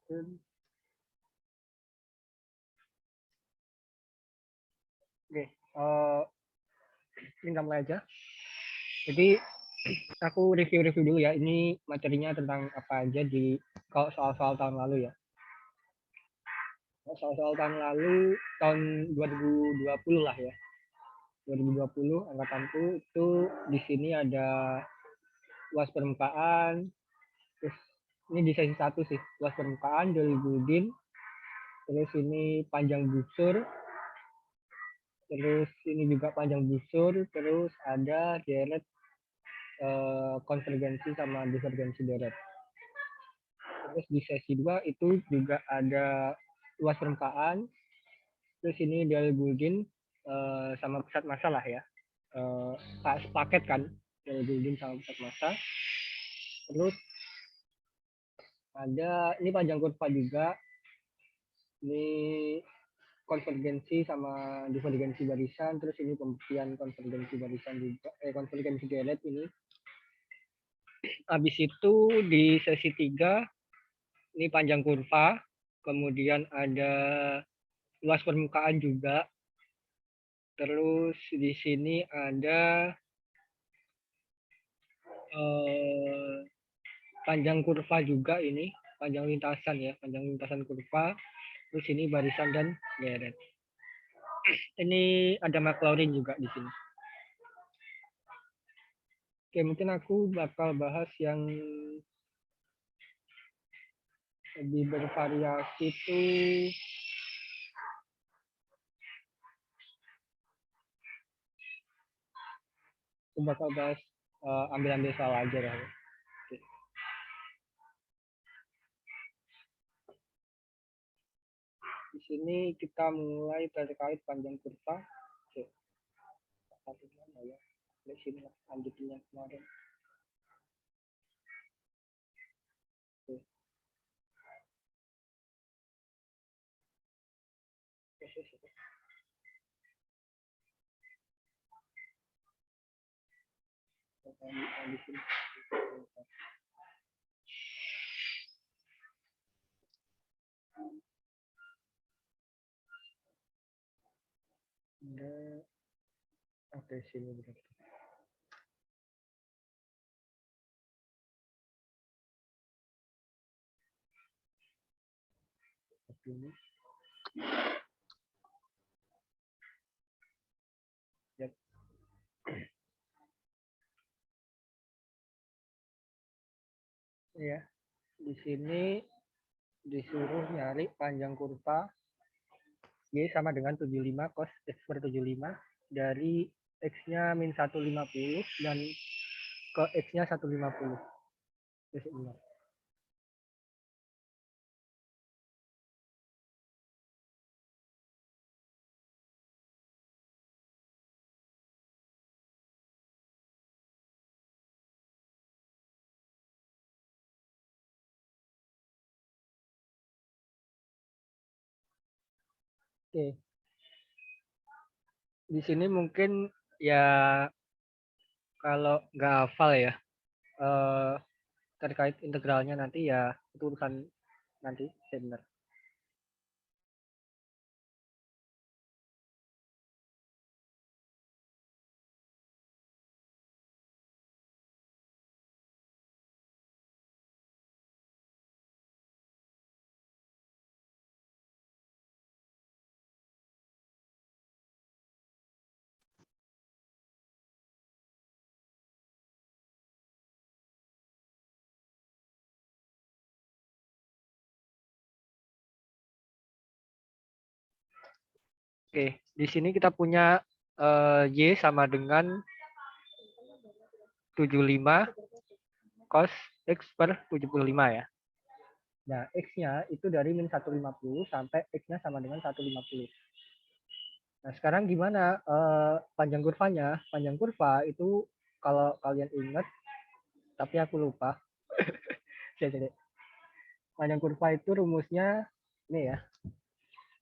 Oke, kita mulai aja. Jadi aku review-review dulu ya. Ini materinya tentang apa aja di kalau soal-soal tahun lalu ya. Soal-soal tahun lalu tahun 2020 lah ya. 2020 angkatanku itu di sini ada luas permukaan. Terus ini di sesi 1 sih, luas permukaan, Dolly. Terus ini panjang busur. Terus ini juga panjang busur, terus ada deret konvergensi sama divergensi deret. Terus di sesi 2 itu juga ada luas permukaan, terus ini Dolly sama pusat massa lah ya, paket kan, Dolly sama pusat massa. Terus ada ini panjang kurva juga, ini konvergensi sama divergensi barisan, terus ini pembuktian konvergensi barisan juga, konvergensi deret ini. Habis itu di sesi 3 ini panjang kurva, kemudian ada luas permukaan juga. Terus di sini ada panjang kurva juga ini, panjang lintasan ya, panjang lintasan kurva. Terus ini barisan dan deret. Ini ada Maclaurin juga di sini. Oke, mungkin aku bakal bahas yang lebih bervariasi itu aku bakal bahas ambil-ambil soal aja lah. Oke. Di sini kita mulai terkait panjang kurva. Oke. Satu mana ya? Di sini lanjutin yang kemarin. Oke. Di sini. Oke, sini berarti. Ini. Yep. Ya, di sini disuruh nyari panjang kurva Y sama dengan 75 cos X per 75 dari X-nya min 150 dan ke X-nya 150. Oke. Di sini mungkin ya kalau nggak hafal ya terkait integralnya nanti ya itu urusan nanti benar. Oke, di sini kita punya Y sama dengan 75 cos X per 75 ya. Nah, X-nya itu dari min 150 sampai X-nya sama dengan 150. Nah, sekarang gimana panjang kurvanya? Panjang kurva itu kalau kalian ingat, tapi aku lupa. Jadi, panjang kurva itu rumusnya ini ya.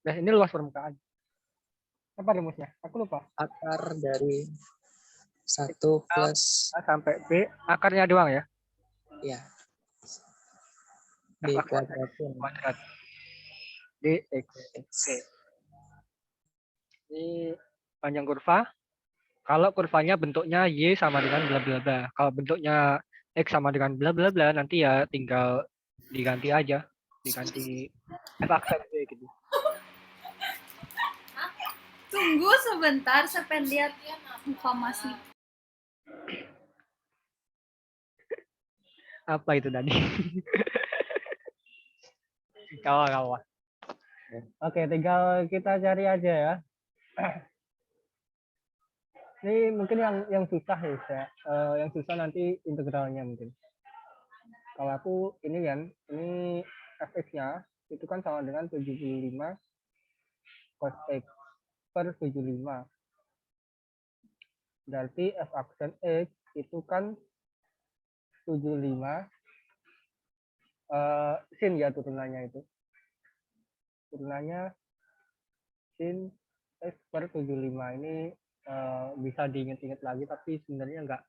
Nah, ini luas permukaan. Apa rumusnya? Aku lupa. Akar dari 1 plus A sampai B, akarnya doang ya? ya. Dikuadratin. kuadrat dx. X. Oke. Ini panjang kurva. Kalau kurvanya bentuknya y sama dengan bla bla bla. Kalau bentuknya x sama dengan bla bla bla, nanti ya tinggal diganti aja, diganti f aksen gitu. Tunggu sebentar, saya pengen lihat muka masnya. Apa itu tadi? Kawan-kawan. Oke, tinggal kita cari aja ya. Ini mungkin yang susah ya, yang susah nanti integralnya mungkin. Kalau aku ini kan, ini fx-nya itu kan sama dengan 75 cos x per 75. Berarti f aksen x itu kan 75 sin ya turunannya itu. Turunannya sin x per 75 ini bisa diingat-ingat lagi, tapi sebenarnya nggak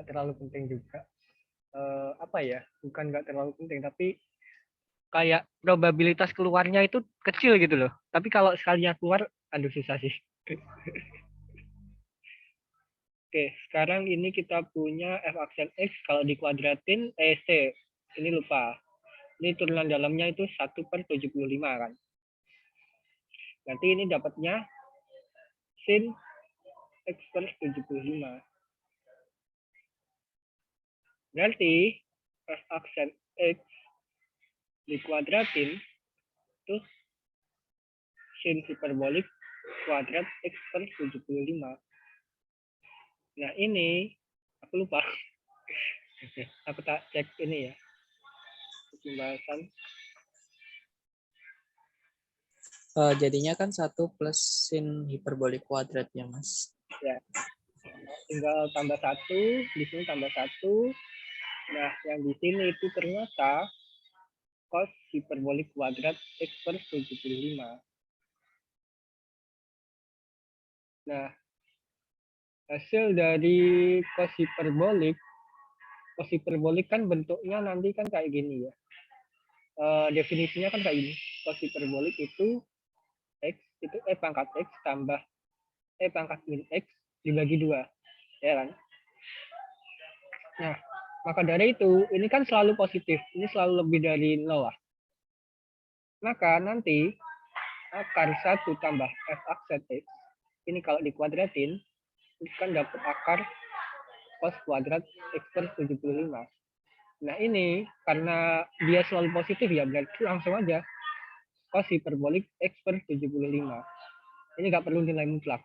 terlalu penting juga. Apa ya, bukan nggak terlalu penting, tapi kayak probabilitas keluarnya itu kecil gitu loh. Tapi kalau sekalinya keluar, aduh susah sih. Oke, sekarang ini kita punya f aksen x kalau dikuadratin c. Ini lupa. Ini turunan dalamnya itu 1/75 kan. Nanti ini dapatnya sin x per 75. Berarti f aksen x dikuadratin terus sin hiperbolik kuadrat x per 75. Nah ini aku lupa. Aku tak cek ini ya. Pembahasan. Jadinya kan 1 plus sin hiperbolik kuadratnya, Mas. Ya. Tinggal tambah 1, di sini tambah 1. Nah, yang di sini itu ternyata cos hiperbolik kuadrat x per 75. Nah, hasil dari cos hiperbolik kan bentuknya nanti kan kayak gini ya. Definisinya kan kayak gini. Cos hiperbolik itu x itu e pangkat x tambah e pangkat min x dibagi 2, ya kan? Nah, maka dari itu ini kan selalu positif, ini selalu lebih dari 0 lah. Maka nanti akar 1 tambah f aksen x ini kalau dikuadratin itu kan dapat akar cos kuadrat x per 75. Nah ini karena dia selalu positif ya, berarti langsung aja cos hiperbolik x per 75. Ini nggak perlu nilai mutlak.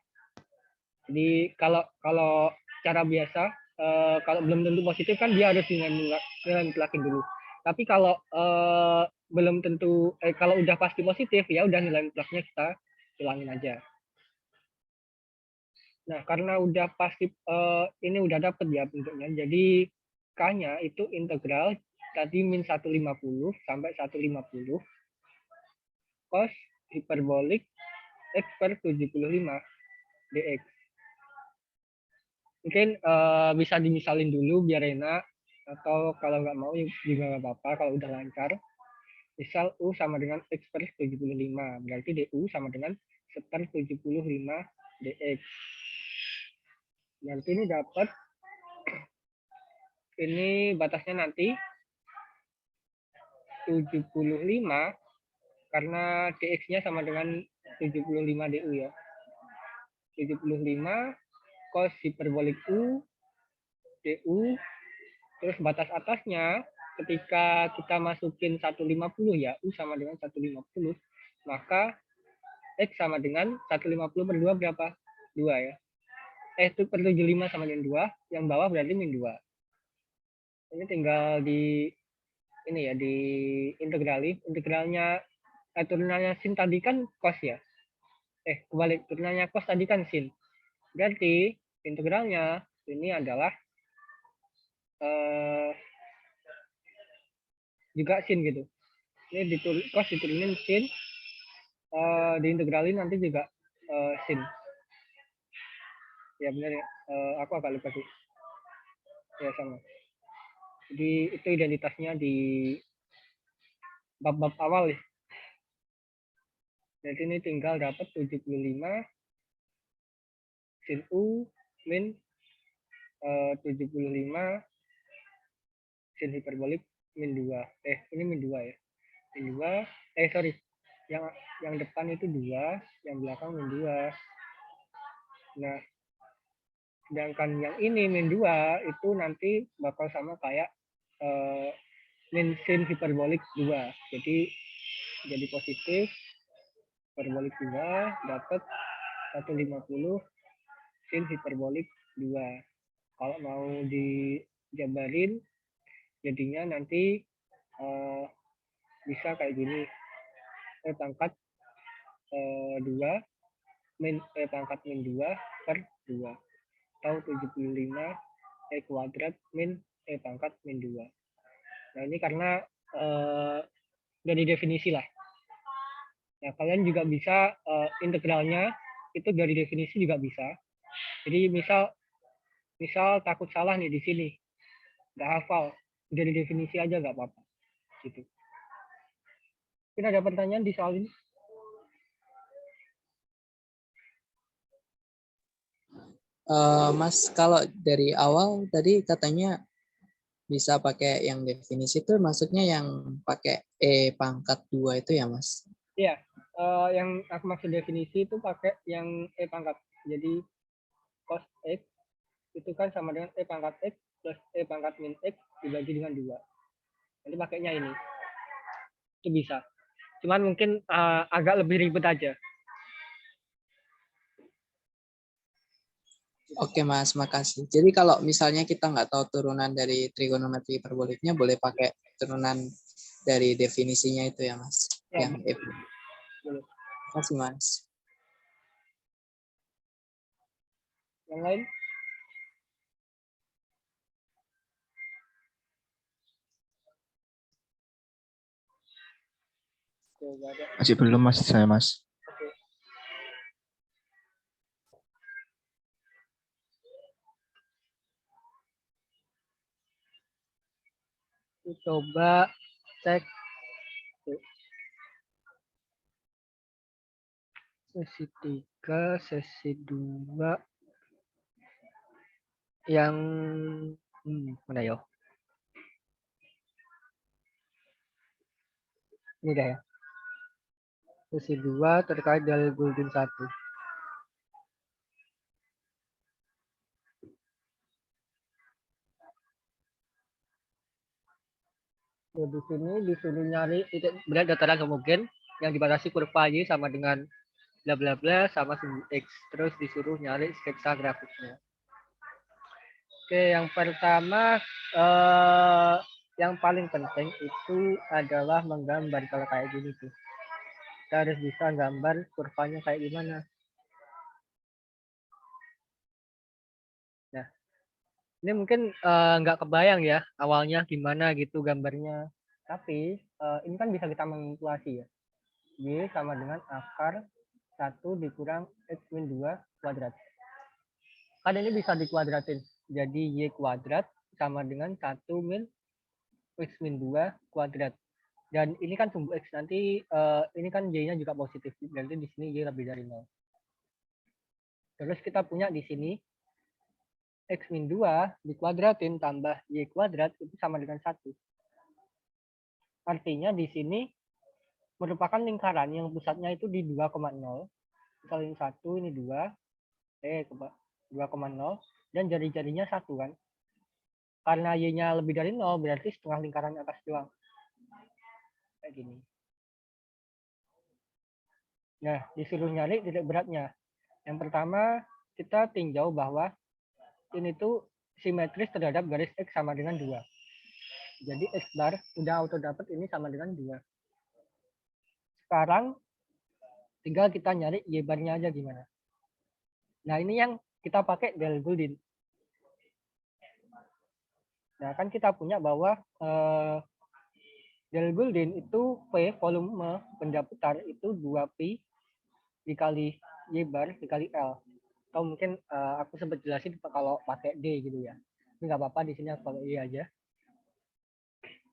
Jadi kalau cara biasa kalau belum tentu positif kan dia harus nilai mutlakin dulu. Tapi kalau belum tentu kalau udah pasti positif ya udah nilai mutlaknya kita hilangin aja. Nah, karena udah pasti ini udah dapet ya bentuknya. Jadi K-nya itu integral tadi min 150 sampai 150 cos hiperbolik x per 75 dx. Mungkin bisa dimisalin dulu biar enak, atau kalau nggak mau juga nggak apa-apa kalau udah lancar. Misal U sama dengan x per 75, berarti DU sama dengan seper 75 dx. Nanti ini dapat, ini batasnya nanti 75, karena dx-nya sama dengan 75 du ya. 75 cos hiperbolik U du, terus batas atasnya ketika kita masukin 150 ya, U sama dengan 150, maka X sama dengan 150 per 2 berapa? 2 ya. Itu per 75 sama dengan 2, yang bawah berarti min 2. Ini tinggal di ini ya, di integralnya turunannya sin tadi kan cos ya. Kebalik, turunannya cos tadi kan sin. Berarti integralnya ini adalah juga sin gitu. Ini cos diturunin sin, diintegralin nanti juga sin. Ya benar ya, aku agak lupa sih. Ya sama. Jadi itu identitasnya di bab-bab awal ya. Jadi ini tinggal dapat 75 sin U min 75 sin hiperbolik min 2. Ini min 2 ya. Min 2. Sorry. Yang depan itu 2, yang belakang min 2. Nah, sedangkan yang ini min 2 itu nanti bakal sama kayak min sin hiperbolik 2. Jadi positif hiperbolik 2 dapat 150 sin hiperbolik 2. Kalau mau dijabarin jadinya nanti bisa kayak gini. E pangkat 2 min E pangkat min 2 per 2 atau 75 E kuadrat min E pangkat min 2. Nah, ini karena dari definisi lah. Nah, kalian juga bisa integralnya itu dari definisi juga bisa. Jadi misal takut salah nih di sini, nggak hafal, dari definisi aja nggak apa-apa. Gitu. Mungkin ada pertanyaan di soal ini? Mas, kalau dari awal tadi katanya bisa pakai yang definisi itu maksudnya yang pakai E pangkat 2 itu ya, Mas? Iya, yang aku maksud definisi itu pakai yang E pangkat. Jadi cos X itu kan sama dengan E pangkat X plus E pangkat min X dibagi dengan 2. Nanti pakainya ini. Itu bisa. Cuman mungkin agak lebih ribet aja. Oke Mas, makasih. Jadi kalau misalnya kita nggak tahu turunan dari trigonometri hiperboliknya, boleh pakai turunan dari definisinya itu ya Mas? Ya, Yang F. boleh. Terima kasih Mas. Yang lain? Masih belum Mas, saya Mas. Coba cek sesi 3, sesi 2 yang mana ya? Ini dah ya. Sesi 2 terkait dalil Golden 1. Ya, di sini disuruh nyari titik berat dataran homogen yang dibatasi kurva Y sama dengan bla bla bla sama sumbu X. Terus disuruh nyari sketsa grafiknya. Oke, yang pertama yang paling penting itu adalah menggambar kalau kayak gini tuh. Kita harus bisa gambar kurvanya kayak gimana. Nah, ini mungkin nggak kebayang ya awalnya gimana gitu gambarnya. Tapi ini kan bisa kita manipulasi ya. Y sama dengan akar 1 dikurang X min 2 kuadrat. Kan ini bisa dikuadratin. Jadi Y kuadrat sama dengan 1 min X min 2 kuadrat. Dan ini kan sumbu X. Nanti ini kan Y-nya juga positif. Berarti di sini Y lebih dari 0. Terus kita punya di sini X min 2 dikuadratin tambah Y kuadrat itu sama dengan 1. Artinya di sini merupakan lingkaran yang pusatnya itu di 2,0. Misalnya ini 1, ini 2. 2,0. Dan jari-jarinya 1 kan. Karena Y-nya lebih dari 0 berarti setengah lingkaran atas doang. Kayak gini. Nah, disuruh nyari titik beratnya. Yang pertama, kita tinjau bahwa ini tuh simetris terhadap garis X sama dengan 2. Jadi X bar udah auto dapat ini sama dengan 2. Sekarang tinggal kita nyari Y barnya aja gimana. Nah, ini yang kita pakai del Golden. Nah, kan kita punya bahwa del Golden itu P volume benda putar itu 2pi dikali Y bar dikali L. Atau mungkin aku sempat jelasin kalau pakai D gitu ya. Ini nggak apa-apa, di sini aku pakai Y aja.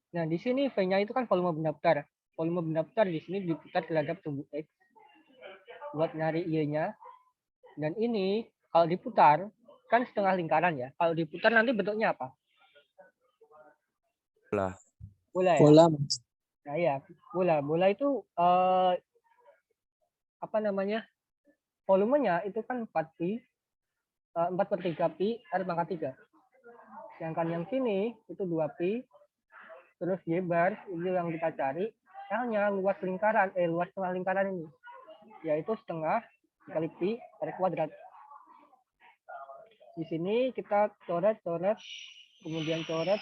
Nah, di sini V-nya itu kan volume benda putar. volume benda putar di sini diputar terhadap sumbu X buat nyari Y-nya. Dan ini kalau diputar kan setengah lingkaran ya. Kalau diputar nanti bentuknya apa? Bola. Bola ya. Bola, Mas. Nah ya, bola itu apa namanya? Volumenya itu kan 4pi, 4/3pi R pangkat 3. Sedangkan yang sini itu 2pi, terus Y bar itu yang kita cari. L-nya luas tengah lingkaran ini, yaitu setengah dikali pi R kuadrat. Di sini kita coret, kemudian coret,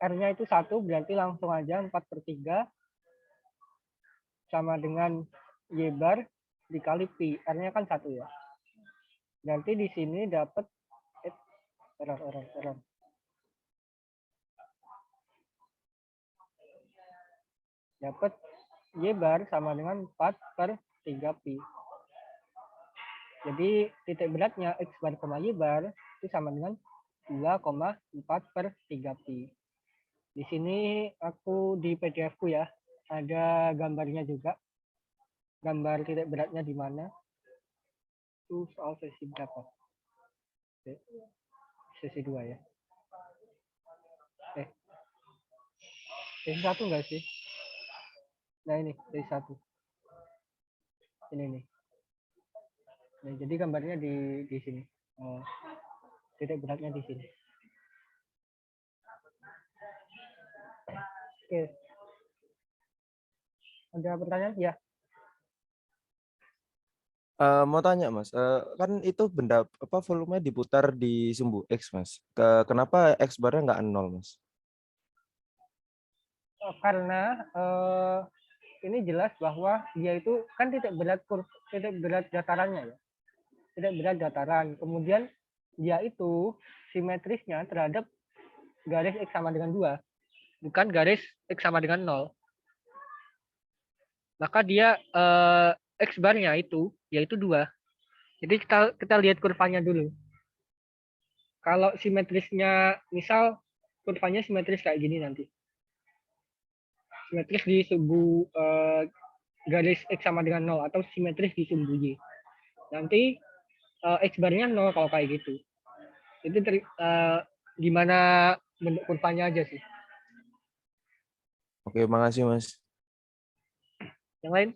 R-nya itu 1, berarti langsung aja 4/3 sama dengan Y bar dikali pi. R-nya kan 1 ya. Berarti di sini dapat error. Dapat Y bar sama dengan 4/3pi. Jadi titik beratnya X bar, Y bar itu sama dengan 2,4/3pi. Di sini aku di PDF-ku ya, ada gambarnya juga. Gambar titik beratnya di mana. Itu soal sesi berapa? Oke. Sesi 2 ya. Sesi 1 enggak sih? Nah ini, sesi 1. Ini nih. Nah, jadi gambarnya di sini. Titik beratnya di sini. Oke. Ada pertanyaan? Ya. Mau tanya Mas, kan itu benda apa volumenya diputar di sumbu X Mas. Kenapa X barnya nggak 0 Mas? Karena ini jelas bahwa dia itu kan titik berat datarannya ya. Titik berat dataran. Kemudian dia itu simetrisnya terhadap garis X sama dengan 2. Bukan garis X sama dengan 0. Maka dia X barnya itu yaitu 2. Jadi kita lihat kurvanya dulu. Kalau simetrisnya, misal kurvanya simetris kayak gini nanti. Simetris di sumbu garis X sama dengan 0 atau simetris di sumbu Y. Nanti X barnya 0 kalau kayak gitu. Itu gimana bentuk kurvanya aja sih. Oke, makasih Mas. Yang lain?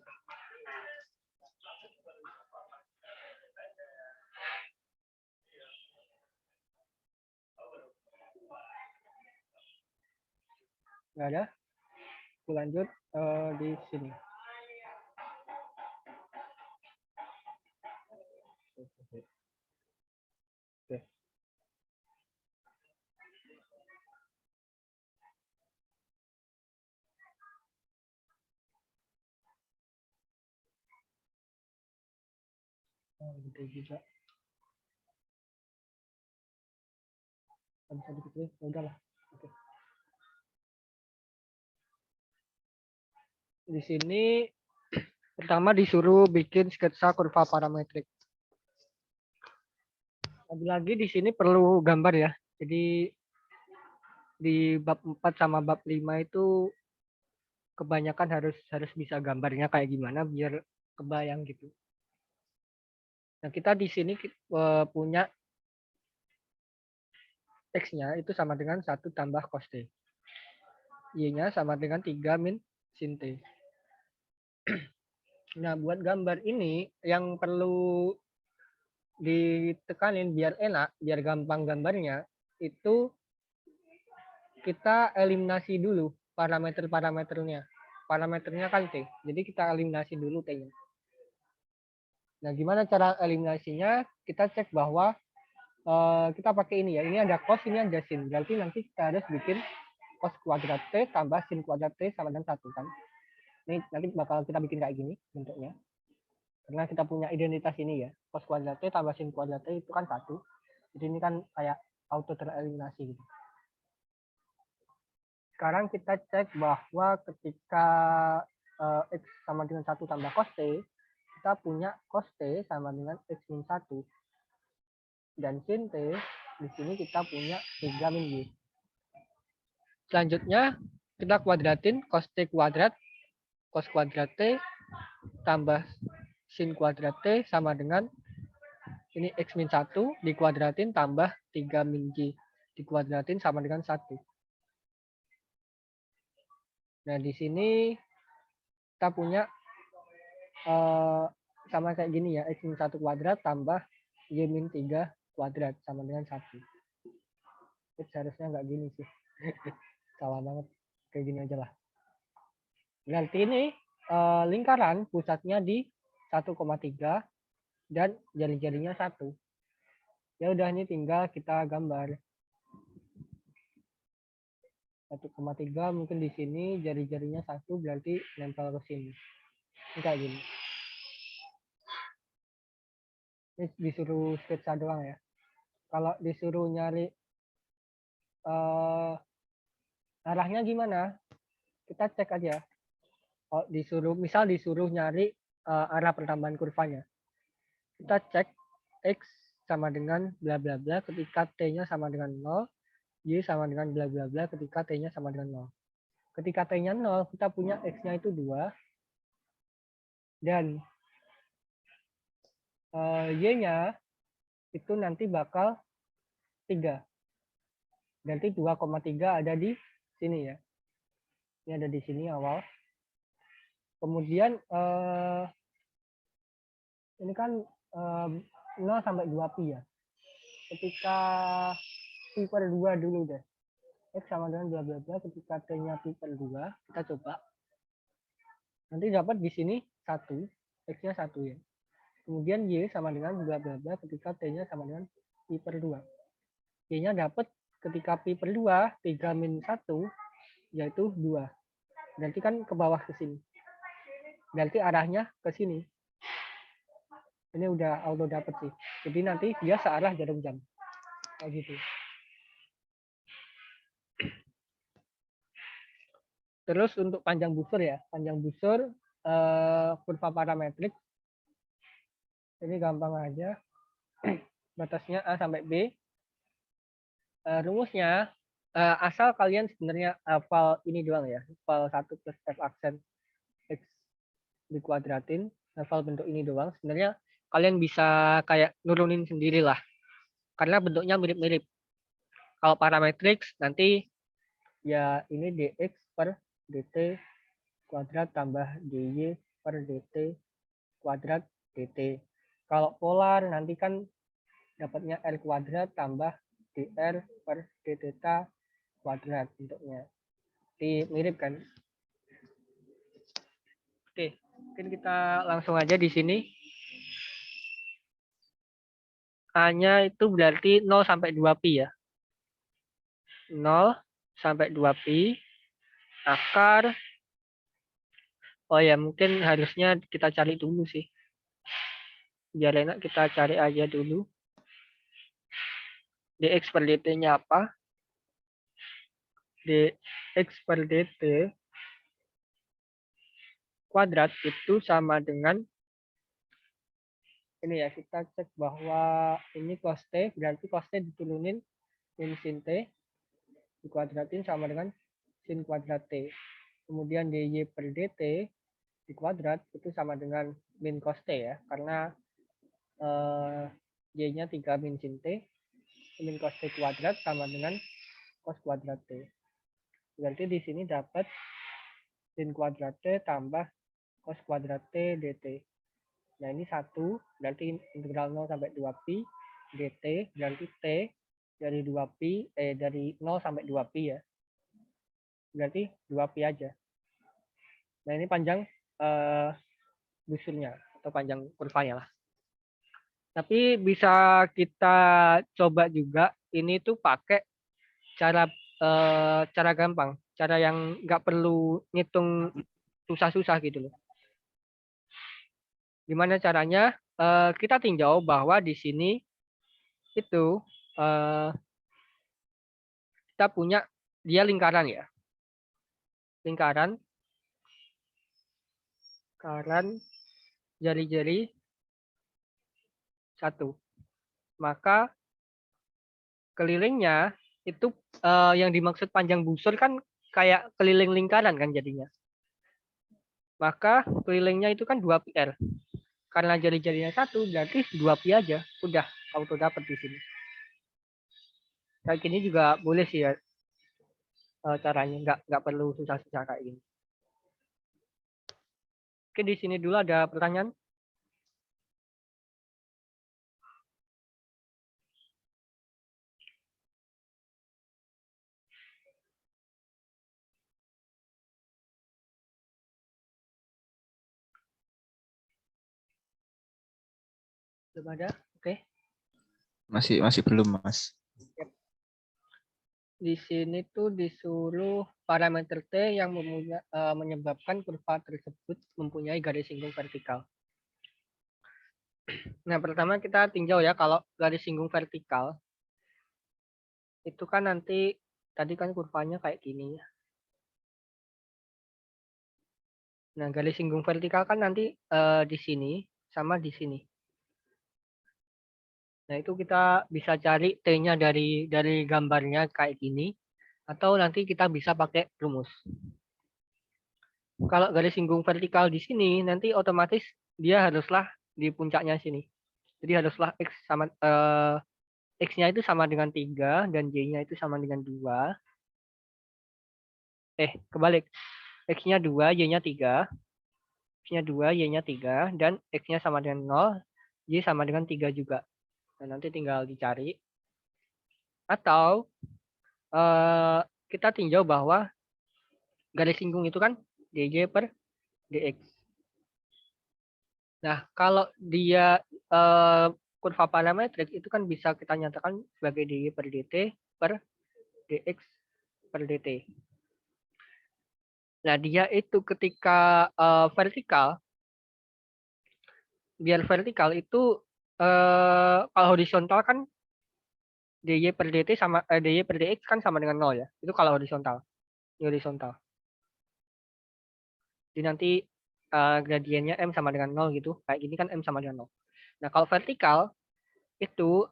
Nggak ada? Aku lanjut di sini. Oke. Gede juga. Bisa dikit ya, udahlah. Oke. Di sini pertama disuruh bikin sketsa kurva parametrik. Lagi-lagi di sini perlu gambar ya. Jadi di bab 4 sama bab 5 itu kebanyakan harus bisa gambarnya kayak gimana biar kebayang gitu. Nah, kita di sini punya X-nya itu sama dengan 1 tambah cos T. Y-nya sama dengan 3 min sin T. Nah, buat gambar ini yang perlu ditekanin biar enak, biar gampang gambarnya, itu kita eliminasi dulu parameternya. Parameternya kan T. Jadi kita eliminasi dulu T-nya. Nah, gimana cara eliminasinya? Kita cek bahwa kita pakai ini ya. Ini ada cos, ini ada sin. Berarti nanti kita harus bikin cos kuadrat T tambah sin kuadrat T sama dengan 1 kan. Ini nanti bakal kita bikin kayak gini bentuknya. Karena kita punya identitas ini ya. Cos kuadrat T tambah sin kuadrat T itu kan 1. Jadi ini kan kayak auto tereliminasi gitu. Sekarang kita cek bahwa ketika X sama dengan 1 tambah cos T, kita punya cos T sama dengan X min 1. Dan sin T, di sini kita punya 3 min Y. Selanjutnya, kita kuadratin cos T kuadrat, cos kuadrat T tambah sin kuadrat T sama dengan ini X min 1 dikuadratin tambah 3 min J dikuadratin sama dengan 1. Nah, di sini kita punya sama kayak gini ya, X min 1 kuadrat tambah Y min 3 kuadrat sama dengan 1. Seharusnya nggak gini sih. Salah banget. Kayak gini aja lah. Berarti ini lingkaran pusatnya di 1,3 dan jari-jarinya 1. Ya udah, ini tinggal kita gambar. 1,3 mungkin di sini jari-jarinya 1 berarti nempel ke sini. Ini kayak gini. Ini disuruh sketsa doang ya. Kalau disuruh nyari arahnya gimana? Kita cek aja. Kalau disuruh nyari arah pertambahan kurvanya. Kita cek X sama dengan bla bla bla ketika T-nya sama dengan 0, Y sama dengan bla bla bla ketika T-nya sama dengan 0. Ketika T-nya 0, kita punya X-nya itu 2 dan Y-nya itu nanti bakal 3. Berarti 2,3 ada di sini ya. Ini ada di sini awal. Kemudian ini kan 0 sampai 2 pi ya. Ketika pi per 2 dulu deh. X sama dengan bla bla bla ketika T-nya pi per 2, kita coba. Nanti dapat di sini 1, X-nya 1 ya. Kemudian Y sama dengan bla bla bla ketika T-nya sama dengan pi per 2. Y-nya dapat ketika pi per 2, 3 min 1, yaitu 2. Berarti kan ke bawah ke sini. Berarti arahnya ke sini. Ini udah auto dapat sih. Jadi nanti dia searah jarum jam. Kayak gitu. Terus untuk panjang busur ya. Panjang busur kurva parametrik. Ini gampang aja. Batasnya A sampai B. Rumusnya asal kalian sebenarnya hafal ini doang ya. Hafal 1 plus F aksen X dikuadratin. Hafal bentuk ini doang. Sebenarnya kalian bisa kayak nurunin sendiri lah. Karena bentuknya mirip-mirip. Kalau parametrik nanti ya ini dx per dt kuadrat tambah dy per dt kuadrat dt. Kalau polar nanti kan dapatnya r kuadrat tambah dr per d theta kuadrat bentuknya. Jadi mirip kan? Oke, mungkin kita langsung aja di sini. A-nya itu berarti 0 sampai 2 pi ya. 0 sampai 2 pi akar. Oh ya, mungkin harusnya kita cari dulu sih. Biar enak kita cari aja dulu. Dx per dt-nya apa? Dx per dt kuadrat itu sama dengan ini ya, kita cek bahwa ini cos T, berarti cos T diturunin min sin T dikuadratin sama dengan sin kuadrat T. Kemudian dy per dt di kuadrat itu sama dengan min cos T ya, karena y-nya 3 min sin T, min cos T kuadrat sama dengan cos kuadrat T. Berarti di sini dapat sin kuadrat T tambah cos kuadrat T dt. Nah ini 1, berarti integral 0 sampai 2 pi dt, berarti T dari 2 pi, dari 0 sampai 2 pi ya. Berarti 2 pi aja. Nah ini panjang busurnya atau panjang kurvanya lah. Tapi bisa kita coba juga ini tuh pakai cara gampang, cara yang nggak perlu ngitung susah-susah gitu loh. Gimana caranya? Kita tinjau bahwa di sini itu kita punya dia lingkaran ya, lingkaran jari-jari 1. Maka kelilingnya itu yang dimaksud panjang busur kan kayak keliling lingkaran kan jadinya. Maka kelilingnya itu kan 2πr. Karena jari-jarinya 1 berarti 2pi aja. Udah auto dapat di sini. Kayak gini juga boleh sih ya caranya, nggak perlu susah-susah kayak gini. Oke, di sini dulu ada pertanyaan. Belum ada? Oke. Masih belum, Mas. Di sini tuh disuruh parameter T yang menyebabkan kurva tersebut mempunyai garis singgung vertikal. Nah, pertama kita tinjau ya, kalau garis singgung vertikal itu kan nanti tadi kan kurvanya kayak gini ya. Nah, garis singgung vertikal kan nanti di sini sama di sini. Nah, itu kita bisa cari T-nya dari gambarnya kayak gini, atau nanti kita bisa pakai rumus. Kalau garis singgung vertikal di sini, nanti otomatis dia haruslah di puncaknya sini. Jadi haruslah X sama X-nya itu sama dengan 3 dan Y-nya itu sama dengan 2. Kebalik. X-nya 2, Y-nya 3. X-nya 2, Y-nya 3 dan X-nya sama dengan 0, Y sama dengan 3 juga. Nah, nanti tinggal dicari. Atau kita tinjau bahwa garis singgung itu kan DJ per DX. Nah, kalau dia kurva parametrik itu kan bisa kita nyatakan sebagai DJ per DT per DX per DT. Nah, dia itu ketika vertikal, biar vertikal itu kalau horizontal kan DY per DT sama DY per DX kan sama dengan 0 ya. Itu kalau horizontal. Ini horizontal. Jadi nanti gradiennya M sama dengan 0 gitu. Kayak gini kan M sama dengan 0. Nah, kalau vertikal itu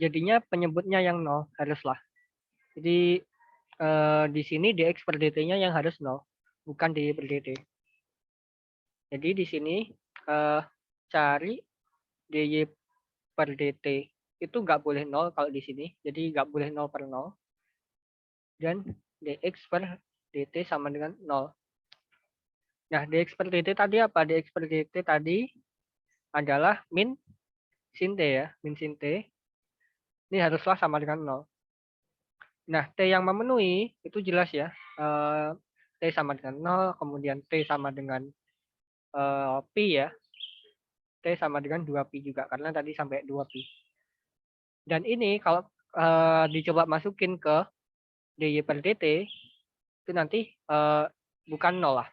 jadinya penyebutnya yang 0 haruslah. Jadi di sini DX per DT-nya yang harus 0, bukan DY per DT. Jadi di sini cari DY per DT itu nggak boleh 0 kalau di sini. Jadi nggak boleh 0 per 0. Dan DX per DT sama dengan 0. Nah, DX per DT tadi apa? DX per DT tadi adalah min sin T ya. Min sin T. Ini haruslah sama dengan 0. Nah, T yang memenuhi itu jelas ya. T sama dengan 0, kemudian T sama dengan pi ya. T sama dengan 2pi juga, karena tadi sampai 2pi. Dan ini kalau dicoba masukin ke DY per DT, itu nanti bukan 0 lah.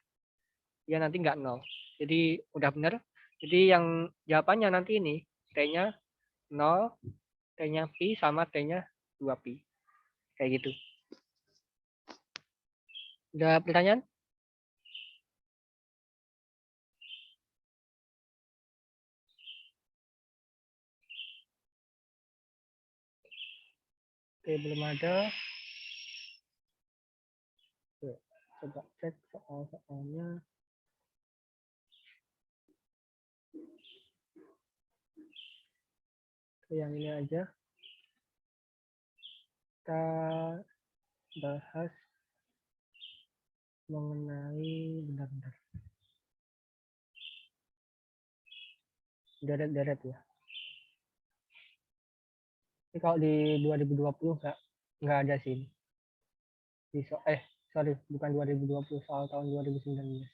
Dia nanti nggak 0. Jadi udah benar. Jadi yang jawabannya nanti ini, T-nya 0, T-nya pi sama T-nya 2pi. Kayak gitu. Udah pertanyaan? Oke, belum ada. Oke, coba cek soal-soalnya. Yang ini aja. Kita bahas mengenai bentar-bentar. Deret-deret ya. Ini kalau di 2020 nggak ada sih. Sorry, bukan 2020, soal tahun 2019.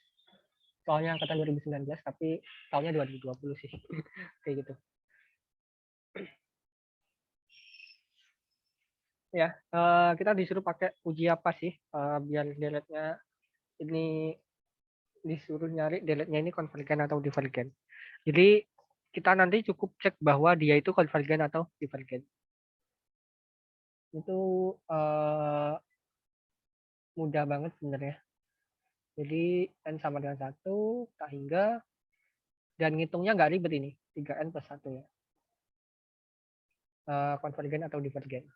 Soalnya angkatan 2019, tapi tahunnya 2020 sih. Kayak gitu. Ya, kita disuruh pakai uji apa sih biar deletnya ini disuruh nyari deletnya ini konvergen atau divergen. Jadi kita nanti cukup cek bahwa dia itu konvergen atau divergen. Itu mudah banget sebenarnya. Jadi n sama dengan 1 tak hingga dan ngitungnya nggak ribet ini 3n plus 1 ya. Konvergen atau divergen.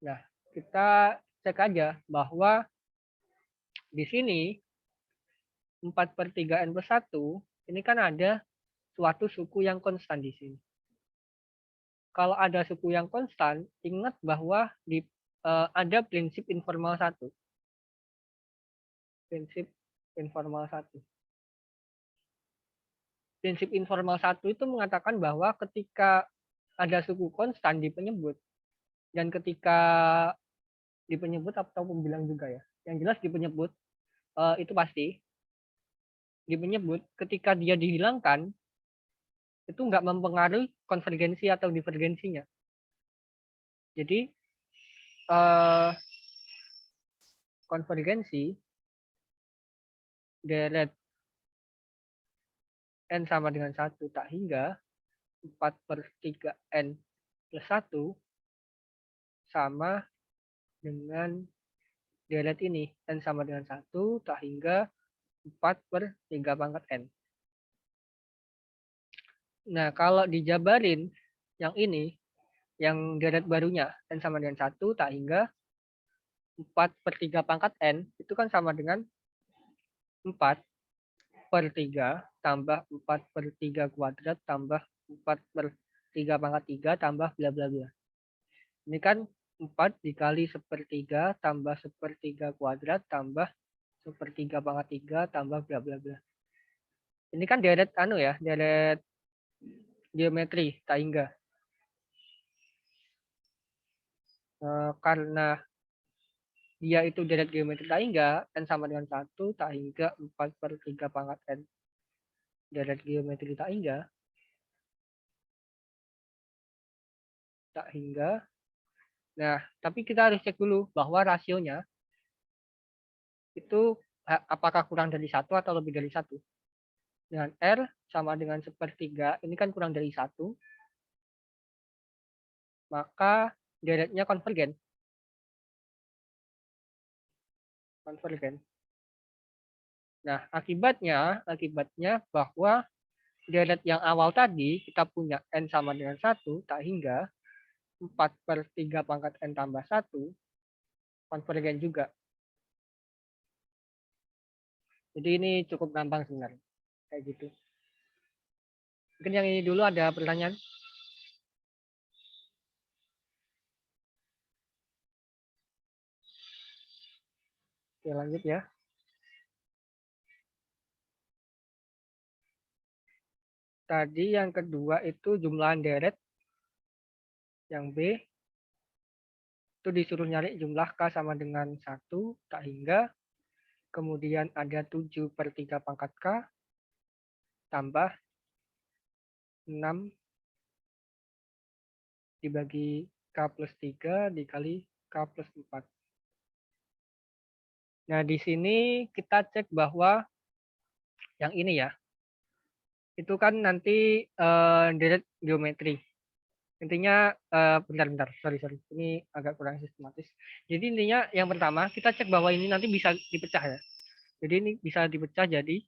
Nah, kita cek aja bahwa di sini 4/3 n+1 ini kan ada suatu suku yang konstan di sini. Kalau ada suku yang konstan, ingat bahwa ada prinsip informal 1. Prinsip informal 1. Prinsip informal 1 itu mengatakan bahwa ketika ada suku konstan di penyebut, dan ketika di penyebut atau pembilang juga ya, yang jelas di penyebut itu pasti, di penyebut ketika dia dihilangkan, itu nggak mempengaruhi konvergensi atau divergensinya. Jadi konvergensi deret n sama dengan 1 tak hingga 4/3 n+1 sama dengan deret ini n sama dengan 1 tak hingga 4/3 n. Nah, kalau dijabarin yang ini, yang deret barunya n sama dengan 1 tak hingga 4/3 n, itu kan sama dengan 4/3 tambah 4/3 kuadrat tambah 4/3 tambah bla bla bla. Ini kan 4 dikali 1/3 tambah 1/3 kuadrat tambah 1/3 tambah bla bla bla. Ini kan deret deret geometri tak hingga. Karena dia itu deret geometri tak hingga, n sama dengan 1 tak hingga 4/3 n. Deret geometri tak hingga. Tak hingga. Nah, tapi kita harus cek dulu bahwa rasionya itu apakah kurang dari 1 atau lebih dari 1. Dengan R sama dengan 1/3, ini kan kurang dari 1, maka deretnya konvergen. Nah, akibatnya bahwa deret yang awal tadi kita punya n sama dengan 1 tak hingga 4/3 n tambah 1 konvergen juga. Jadi ini cukup gampang sebenarnya. Kayak gitu. Mungkin yang ini dulu ada pertanyaan? Oke, lanjut ya. Tadi yang kedua itu jumlahan deret. Yang B itu disuruh nyari jumlah K sama dengan 1 tak hingga. Kemudian ada 7/3 K tambah 6 dibagi K plus 3 dikali K plus 4. Nah, di sini kita cek bahwa yang ini ya, itu kan nanti deret geometri. Intinya, bentar, sorry. Ini agak kurang sistematis. Jadi intinya yang pertama, kita cek bahwa ini nanti bisa dipecah ya. Jadi ini bisa dipecah jadi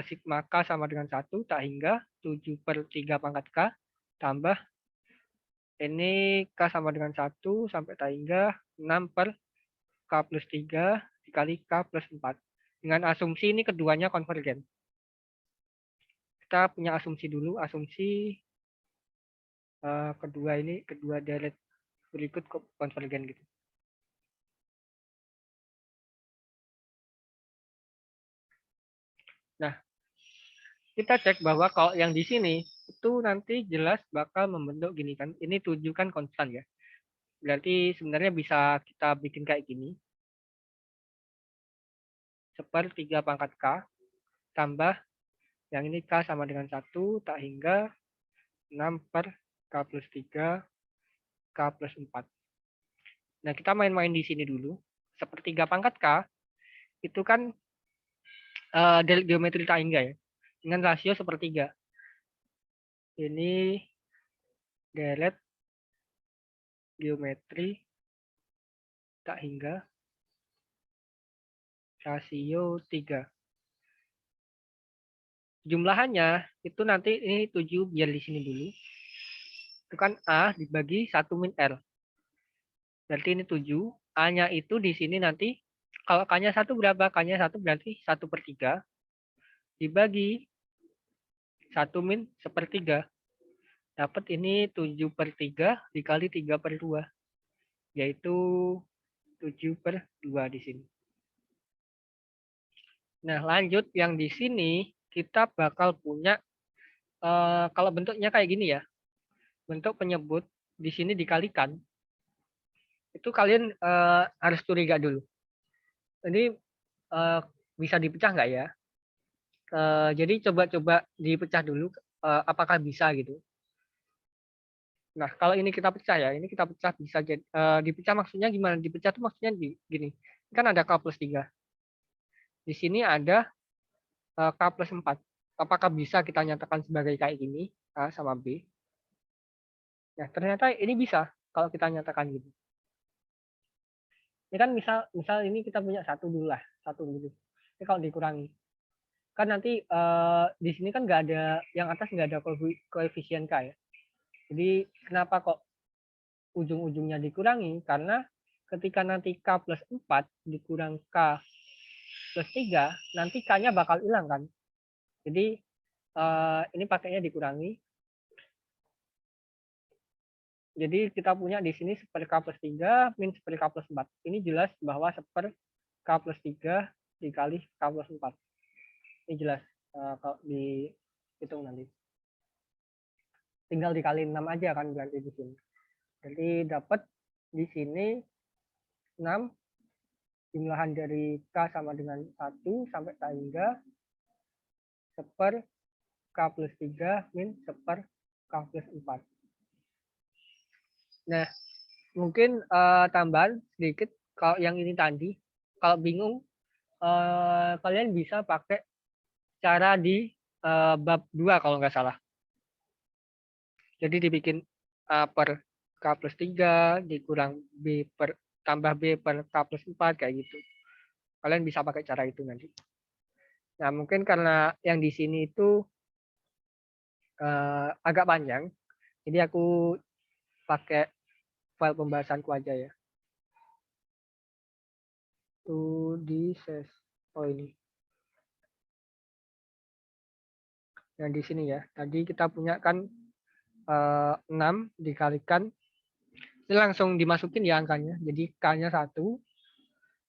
sigma K sama dengan 1 tak hingga 7/3 tambah ini K sama dengan 1 sampai tak hingga 6/K plus 3 dikali K plus 4. Dengan asumsi ini keduanya konvergen. Kita punya asumsi dulu, asumsi kedua deret berikut konvergen gitu. Nah, kita cek bahwa kalau yang di sini itu nanti jelas bakal membentuk gini kan. Ini 7 kan konstan ya. Berarti sebenarnya bisa kita bikin kayak gini. 1/3 tambah yang ini K sama dengan 1 tak hingga 6/K plus 3 K plus 4. Nah, kita main-main di sini dulu. 1/3 K itu kan deret geometri tak hingga ya. Dengan rasio 1/3. Ini deret geometri tak hingga rasio 3. Jumlahannya itu nanti ini 7 biar di sini dulu. Itu kan A dibagi 1 min R. Berarti ini 7. A-nya itu di sini nanti, kalau K-nya 1 berapa? K-nya 1 berarti 1/3. Dibagi 1 min 1/3. Dapat ini 7/3 dikali 3/2. Yaitu 7/2 di sini. Nah, lanjut yang di sini kita bakal punya kalau bentuknya kayak gini ya. Bentuk penyebut di sini dikalikan. Itu kalian harus curiga dulu. Ini bisa dipecah nggak ya? Jadi coba-coba dipecah dulu apakah bisa gitu. Nah, kalau ini kita pecah ya, ini kita pecah bisa jadi dipecah maksudnya gimana? Dipecah tuh maksudnya gini. Kan ada K+3. Di sini ada K+4. Apakah bisa kita nyatakan sebagai kayak gini, A sama B? Nah, ternyata ini bisa kalau kita nyatakan gitu. Ini kan misal ini kita punya satu dulu lah, satu dulu. Ini kalau dikurangi, kan nanti di sini kan nggak ada, yang atas nggak ada koefisien K ya. Jadi kenapa kok ujung-ujungnya dikurangi? Karena ketika nanti K+4 dikurang K+3, nanti K-nya bakal hilang kan. Jadi ini pakainya dikurangi. Jadi kita punya di sini 1/K+3 min 1/K+4. Ini jelas bahwa 1/K+3 dikali K+4. Ini jelas kalau dihitung nanti. Tinggal dikali 6 aja kan berarti di sini. Jadi dapat di sini 6 jumlahan dari K sama dengan 1 sampai hingga 1/K+3 min 1/K+4. Nah, mungkin tambahan sedikit kalau yang ini tadi, kalau bingung kalian bisa pakai cara di bab 2 kalau nggak salah. Jadi dibikin A per K+3 dikurang B per tambah B per K+4 kayak gitu. Kalian bisa pakai cara itu nanti. Nah, mungkin karena yang di sini itu agak panjang, jadi aku pakai file pembahasanku aja ya. Tuh di ses. Oh ini. Yang di sini ya. Tadi kita punya kan 6 dikalikan. Ini langsung dimasukin ya angkanya. Jadi K-nya 1.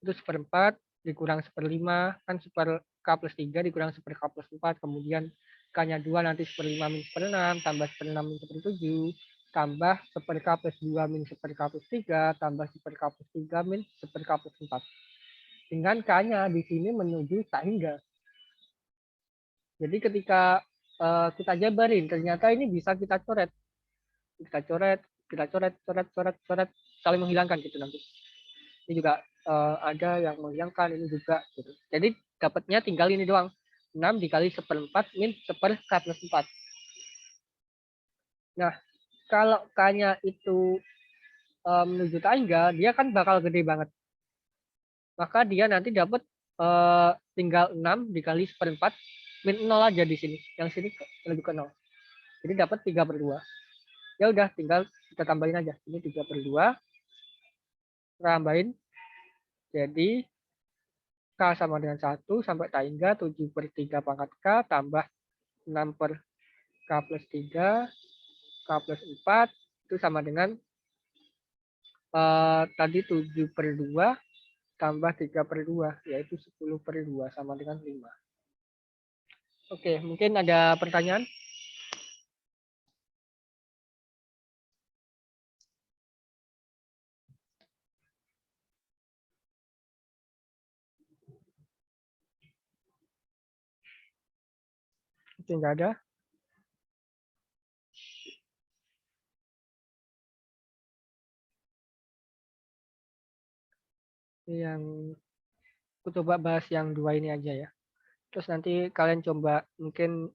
Itu 1/4 dikurang 1/5. Kan K+3 dikurang 1/K+4. Kemudian K-nya 2 nanti 1/5 min 1/6. Tambah 1/6 min 1/7. Tambah 1/K+2 min 1/K+3. Tambah 1/K+3 min 1/K+4. Dengan K-nya di sini menuju tak hingga. Jadi ketika kita jabarin, ternyata ini bisa kita coret. Kita coret, coret, saling menghilangkan gitu nanti. Ini juga ada yang menghilangkan, ini juga. Gitu. Jadi dapatnya tinggal ini doang. 6 dikali 1/4 min 1/K+4. Nah, kalau K-nya itu menuju tangga, dia kan bakal gede banget. Maka dia nanti dapat tinggal 6 dikali 1/4 min 0 aja di sini. Yang sini lebih ke 0. Jadi dapat 3/2. Ya udah, tinggal kita tambahin aja. Ini 3/2. Tambahin. Jadi K sama dengan 1 sampai tak hingga 7/3 pangkat K tambah 6/K+3 K+4 itu sama dengan tadi 7/2 tambah 3/2 yaitu 10/2 sama dengan 5. Oke, mungkin ada pertanyaan? Mungkin nggak ada. Yang aku coba bahas yang 2 ini aja ya. Terus nanti kalian coba mungkin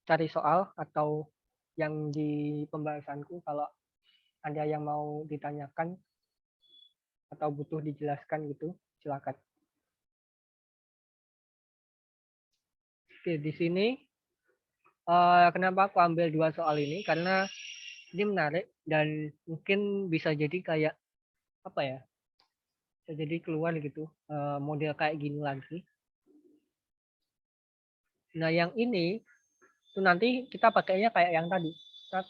cari soal atau yang di pembahasanku kalau ada yang mau ditanyakan atau butuh dijelaskan gitu, silakan. Oke, di sini kenapa aku ambil 2 soal ini? Karena Ini menarik dan mungkin bisa jadi kayak apa ya? Bisa jadi keluar gitu model kayak gini lagi. Nah, yang ini itu nanti kita pakainya kayak yang tadi. Kita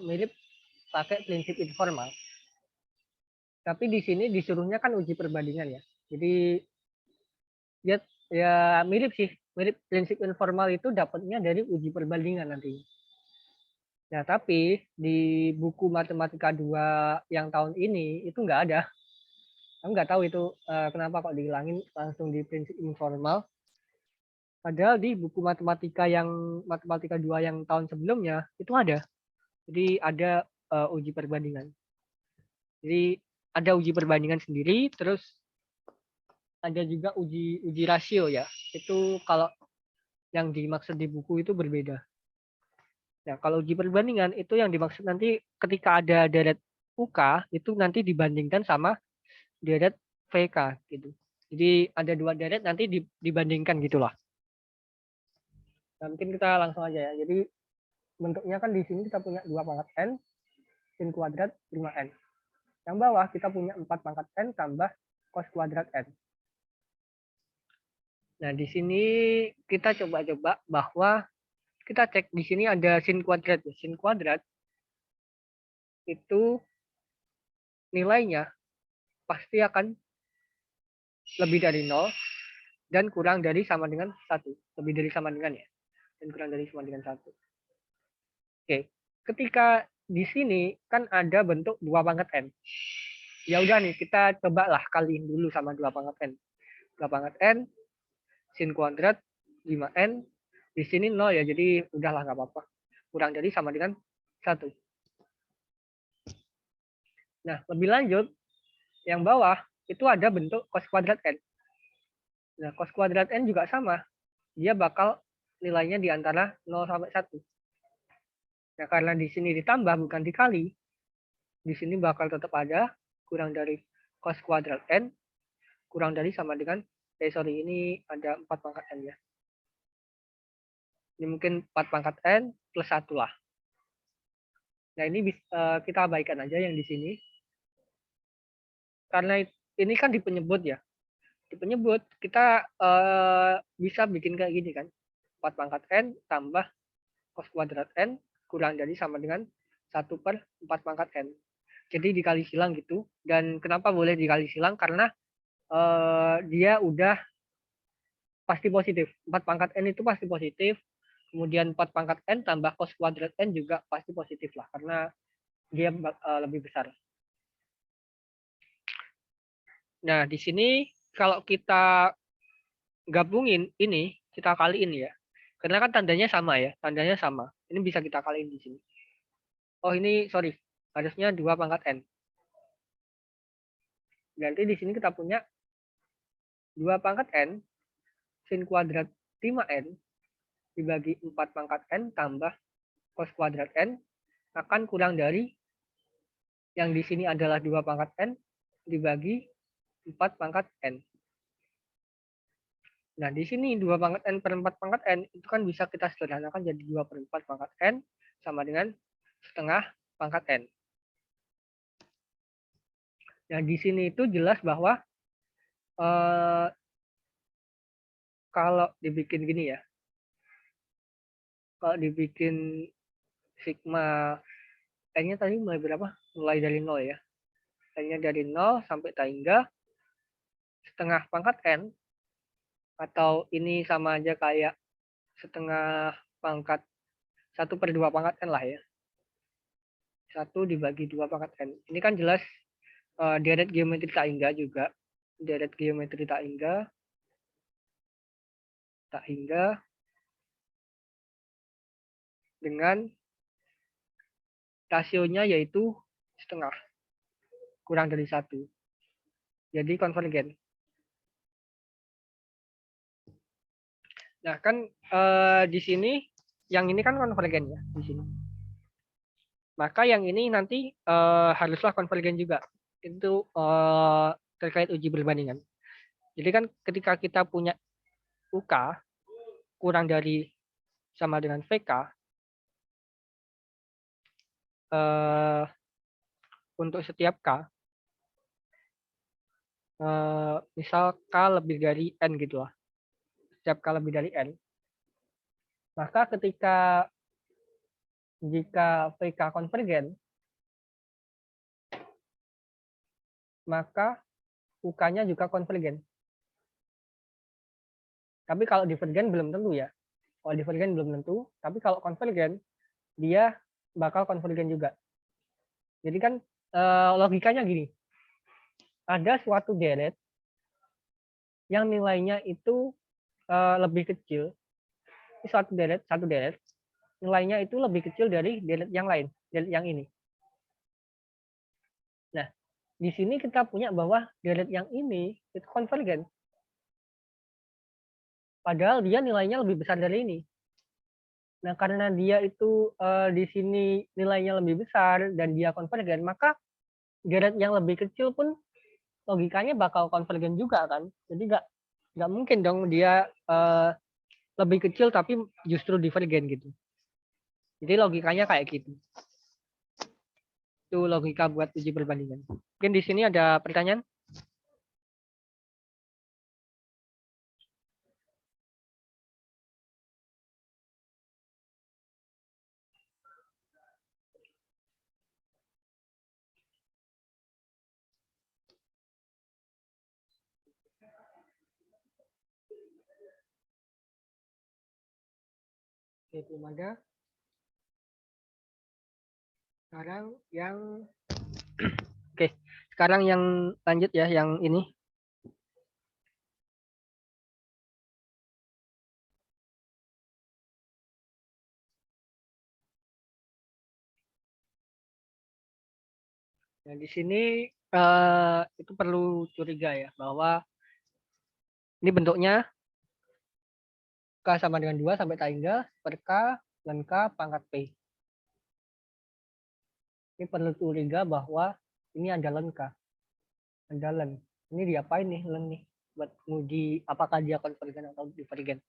mirip pakai prinsip informal. Tapi di sini disuruhnya kan uji perbandingan ya. Jadi ya mirip sih, mirip prinsip informal itu dapatnya dari uji perbandingan nanti. Nah, tapi di buku Matematika 2 yang tahun ini itu nggak ada. Aku nggak tahu itu kenapa kok dihilangin langsung di prinsip informal. Padahal di buku Matematika 2 yang tahun sebelumnya itu ada. Jadi ada uji perbandingan. Jadi ada uji perbandingan sendiri, terus ada juga uji rasio ya. Itu kalau yang dimaksud di buku itu berbeda. Nah, kalau uji perbandingan itu yang dimaksud nanti ketika ada deret UK itu nanti dibandingkan sama deret VK gitu. Jadi ada dua deret nanti dibandingkan gitulah. Nah, mungkin kita langsung aja ya. Jadi bentuknya kan di sini kita punya 2 pangkat N sin kuadrat 5N. Yang bawah kita punya 4 pangkat N tambah cos kuadrat N. Nah, di sini kita coba-coba bahwa kita cek di sini ada sin kuadrat. Sin kuadrat itu nilainya pasti akan lebih dari 0 dan kurang dari sama dengan 1. Lebih dari sama dengan ya. Dan kurang dari sama dengan 1. Oke. Ketika di sini kan ada bentuk 2 pangkat N. Ya udah nih, kita cobalah kaliin dulu sama 2 pangkat N. 2 pangkat N sin kuadrat 5N. Di sini 0 ya, jadi udahlah nggak apa-apa. Kurang dari sama dengan 1. Nah, lebih lanjut, yang bawah itu ada bentuk cos kuadrat N. Nah, cos kuadrat N juga sama. Dia bakal nilainya di antara 0 sampai 1. Nah, karena di sini ditambah bukan dikali, di sini bakal tetap ada kurang dari cos kuadrat N, kurang dari sama dengan, ini ada 4 pangkat N ya. Ini mungkin 4 pangkat N plus 1 lah. Nah, ini kita abaikan aja yang di sini. Karena ini kan di penyebut ya. Di penyebut kita bisa bikin kayak gini kan. 4 pangkat N tambah cos kuadrat N kurang dari sama dengan 1/4 pangkat N. Jadi dikali silang gitu. Dan kenapa boleh dikali silang? Karena dia udah pasti positif. 4 pangkat N itu pasti positif. Kemudian 4 pangkat N tambah cos kuadrat N juga pasti positif lah. Karena dia lebih besar. Nah, di sini kalau kita gabungin ini, kita kaliin ya. Karena kan tandanya sama ya. Tandanya sama. Ini bisa kita kaliin di sini. Oh, ini sorry. Harusnya 2 pangkat N. Nanti di sini kita punya 2 pangkat N sin kuadrat 5N dibagi 4 pangkat N tambah cos kuadrat N akan kurang dari yang di sini adalah 2 pangkat N dibagi 4 pangkat N. Nah, di sini 2 pangkat N per 4 pangkat N itu kan bisa kita sederhanakan jadi 2/4 pangkat N sama dengan setengah pangkat N. Nah, di sini itu jelas bahwa kalau dibikin gini ya, kalau dibikin sigma N-nya tadi mulai berapa? Mulai dari 0 ya. N-nya dari 0 sampai hingga setengah pangkat N, atau ini sama aja kayak setengah pangkat 1/2 pangkat N lah ya. 1 dibagi 2 pangkat N. Ini kan jelas deret geometri tak hingga juga. Deret geometri tak hingga dengan rasionya yaitu setengah. Kurang dari 1. Jadi konvergen. Nah, kan di sini yang ini kan konvergen ya di sini. Maka yang ini nanti haruslah konvergen juga. Itu terkait uji perbandingan. Jadi kan ketika kita punya UK kurang dari sama dengan VK, untuk setiap K, misal K lebih dari N gitu lah. Setiap K lebih dari N, maka jika VK konvergen, maka UK-nya juga konvergen. Tapi kalau divergen belum tentu ya. Kalau divergen belum tentu, tapi kalau konvergen, dia bakal konvergen juga. Jadi kan logikanya gini. Ada suatu deret yang nilainya itu lebih kecil. Ini satu deret, nilainya itu lebih kecil dari deret yang lain, deret yang ini. Nah, di sini kita punya bahwa deret yang ini itu konvergen. Padahal dia nilainya lebih besar dari ini. Nah, karena dia itu di sini nilainya lebih besar dan dia konvergen, maka deret yang lebih kecil pun logikanya bakal konvergen juga kan. Jadi nggak mungkin dong dia lebih kecil tapi justru divergen gitu. Jadi logikanya kayak gitu. Itu logika buat uji perbandingan. Mungkin di sini ada pertanyaan? Oke, belum ada. Sekarang yang Oke, sekarang yang lanjut ya, yang ini. Nah, di sini itu perlu curiga ya, bahwa ini bentuknya K sama dengan 2 sampai tak hingga per K dan K pangkat P. Ini perlu curiga bahwa ini ada len K. Ada len. Ini diapain nih len nih? Buat nguji apakah dia konvergen atau divergen.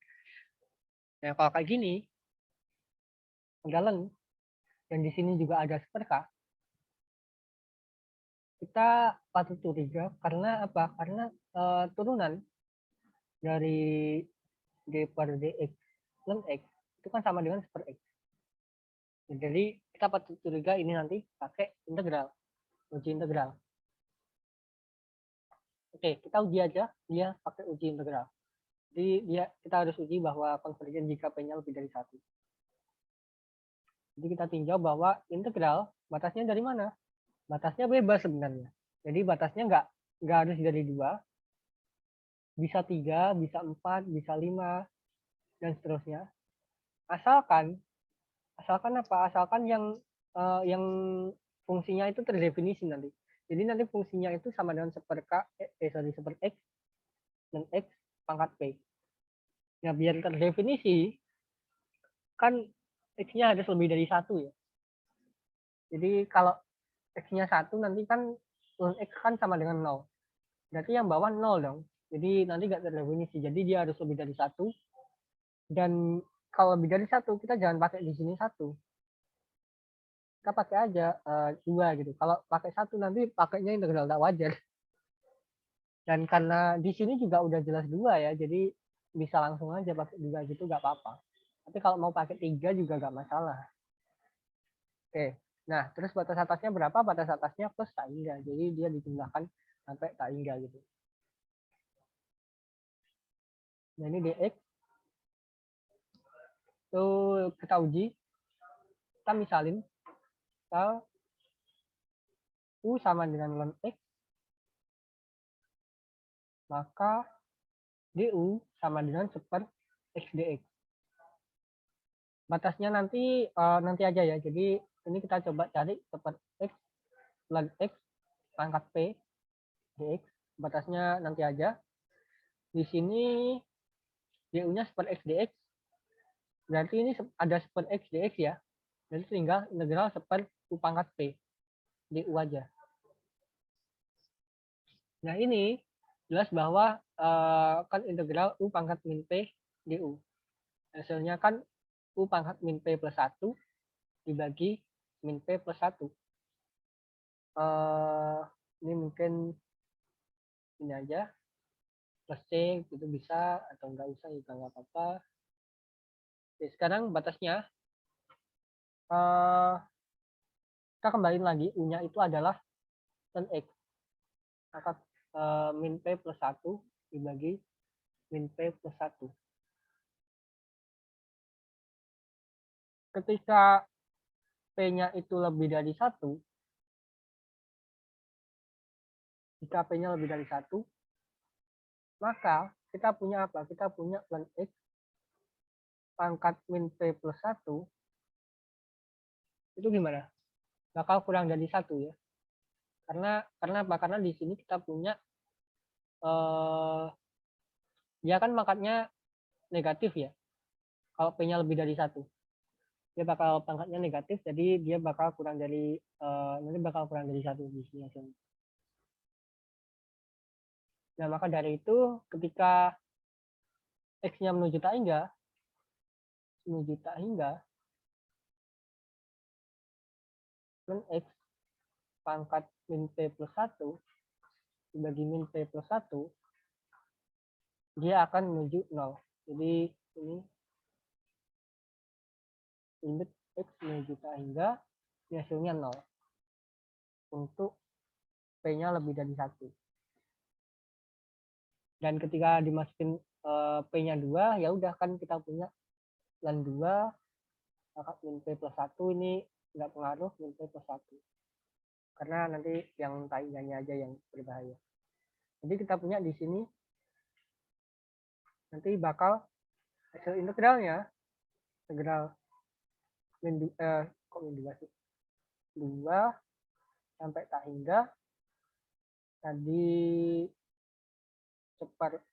Nah, kalau kayak gini, ada len, dan di sini juga ada super K, kita patut curiga karena apa? Karena turunan dari D per dx len x itu kan sama dengan super x. Jadi kita patut curiga ini nanti pakai integral, uji integral. Oke, kita uji aja dia pakai uji integral. Jadi kita harus uji bahwa konvergen jika P-nya lebih dari 1. Jadi kita tinjau bahwa integral batasnya dari mana? Batasnya bebas sebenarnya. Jadi batasnya nggak harus dari 2, bisa 3, bisa 4, bisa 5, dan seterusnya. Asalkan apa? Asalkan yang fungsinya itu terdefinisi nanti. Jadi nanti fungsinya itu sama dengan super x dan x pangkat p. Nah, biar terdefinisi kan x-nya harus lebih dari 1 ya. Jadi kalau x-nya 1 nanti kan x kan sama dengan 0. Berarti yang bawah 0 dong. Jadi nanti nggak terdefinisi. Jadi dia harus lebih dari 1. Dan kalau lebih dari 1 kita jangan pakai di sini 1. Kita pakai aja 2 gitu. Kalau pakai 1 nanti pakainya integral tak wajar. Dan karena di sini juga udah jelas 2 ya. Jadi bisa langsung aja pakai 2 gitu nggak apa-apa. Tapi kalau mau pakai 3 juga nggak masalah. Oke. Nah, terus batas atasnya berapa? Batas atasnya plus tak hingga. Jadi dia dijumlahkan sampai tak hingga gitu. Nah, ini dx. Itu kita uji. Kita misalin. Misal U sama dengan ln x. Maka du sama dengan super x dx. Batasnya nanti aja ya. Jadi ini kita coba cari super x ln x pangkat p dx. Batasnya nanti aja. Di sini du-nya super x dx. Berarti ini ada super x dx ya. Jadi tinggal integral super u pangkat p du aja. Nah, ini jelas bahwa kan integral u pangkat min p du. Hasilnya kan u pangkat min p plus 1 dibagi min P plus 1. Ini mungkin ini aja. Plus C itu bisa atau enggak usah juga nggak apa-apa. Oke, sekarang batasnya. Kita kembaliin lagi. U-nya itu adalah ln X. Maka min P plus 1 dibagi min P plus 1. Ketika P-nya itu lebih dari 1, jika P-nya lebih dari 1, maka kita punya apa? Kita punya ln X pangkat min P plus 1 itu gimana? Bakal kurang dari 1 ya. Karena apa? Karena di sini kita punya dia kan pangkatnya negatif ya. Kalau P-nya lebih dari 1. Dia bakal pangkatnya negatif, jadi dia bakal kurang dari nanti bakal kurang dari 1 di sini hasilnya. Nah, maka dari itu ketika X-nya menuju tak hingga ln X pangkat min P plus 1 dibagi min P plus 1 dia akan menuju 0. Jadi ini limit X menuju tak hingga hasilnya 0 untuk P-nya lebih dari 1. Dan ketika dimasukin P-nya 2, ya udah kan kita punya ln 2 pangkat min P plus 1 ini nggak pengaruh min P plus 1. Karena nanti yang taingannya aja yang berbahaya. Jadi kita punya di sini nanti bakal hasil integralnya integral min 2 sih? 2 sampai tak hingga tadi separ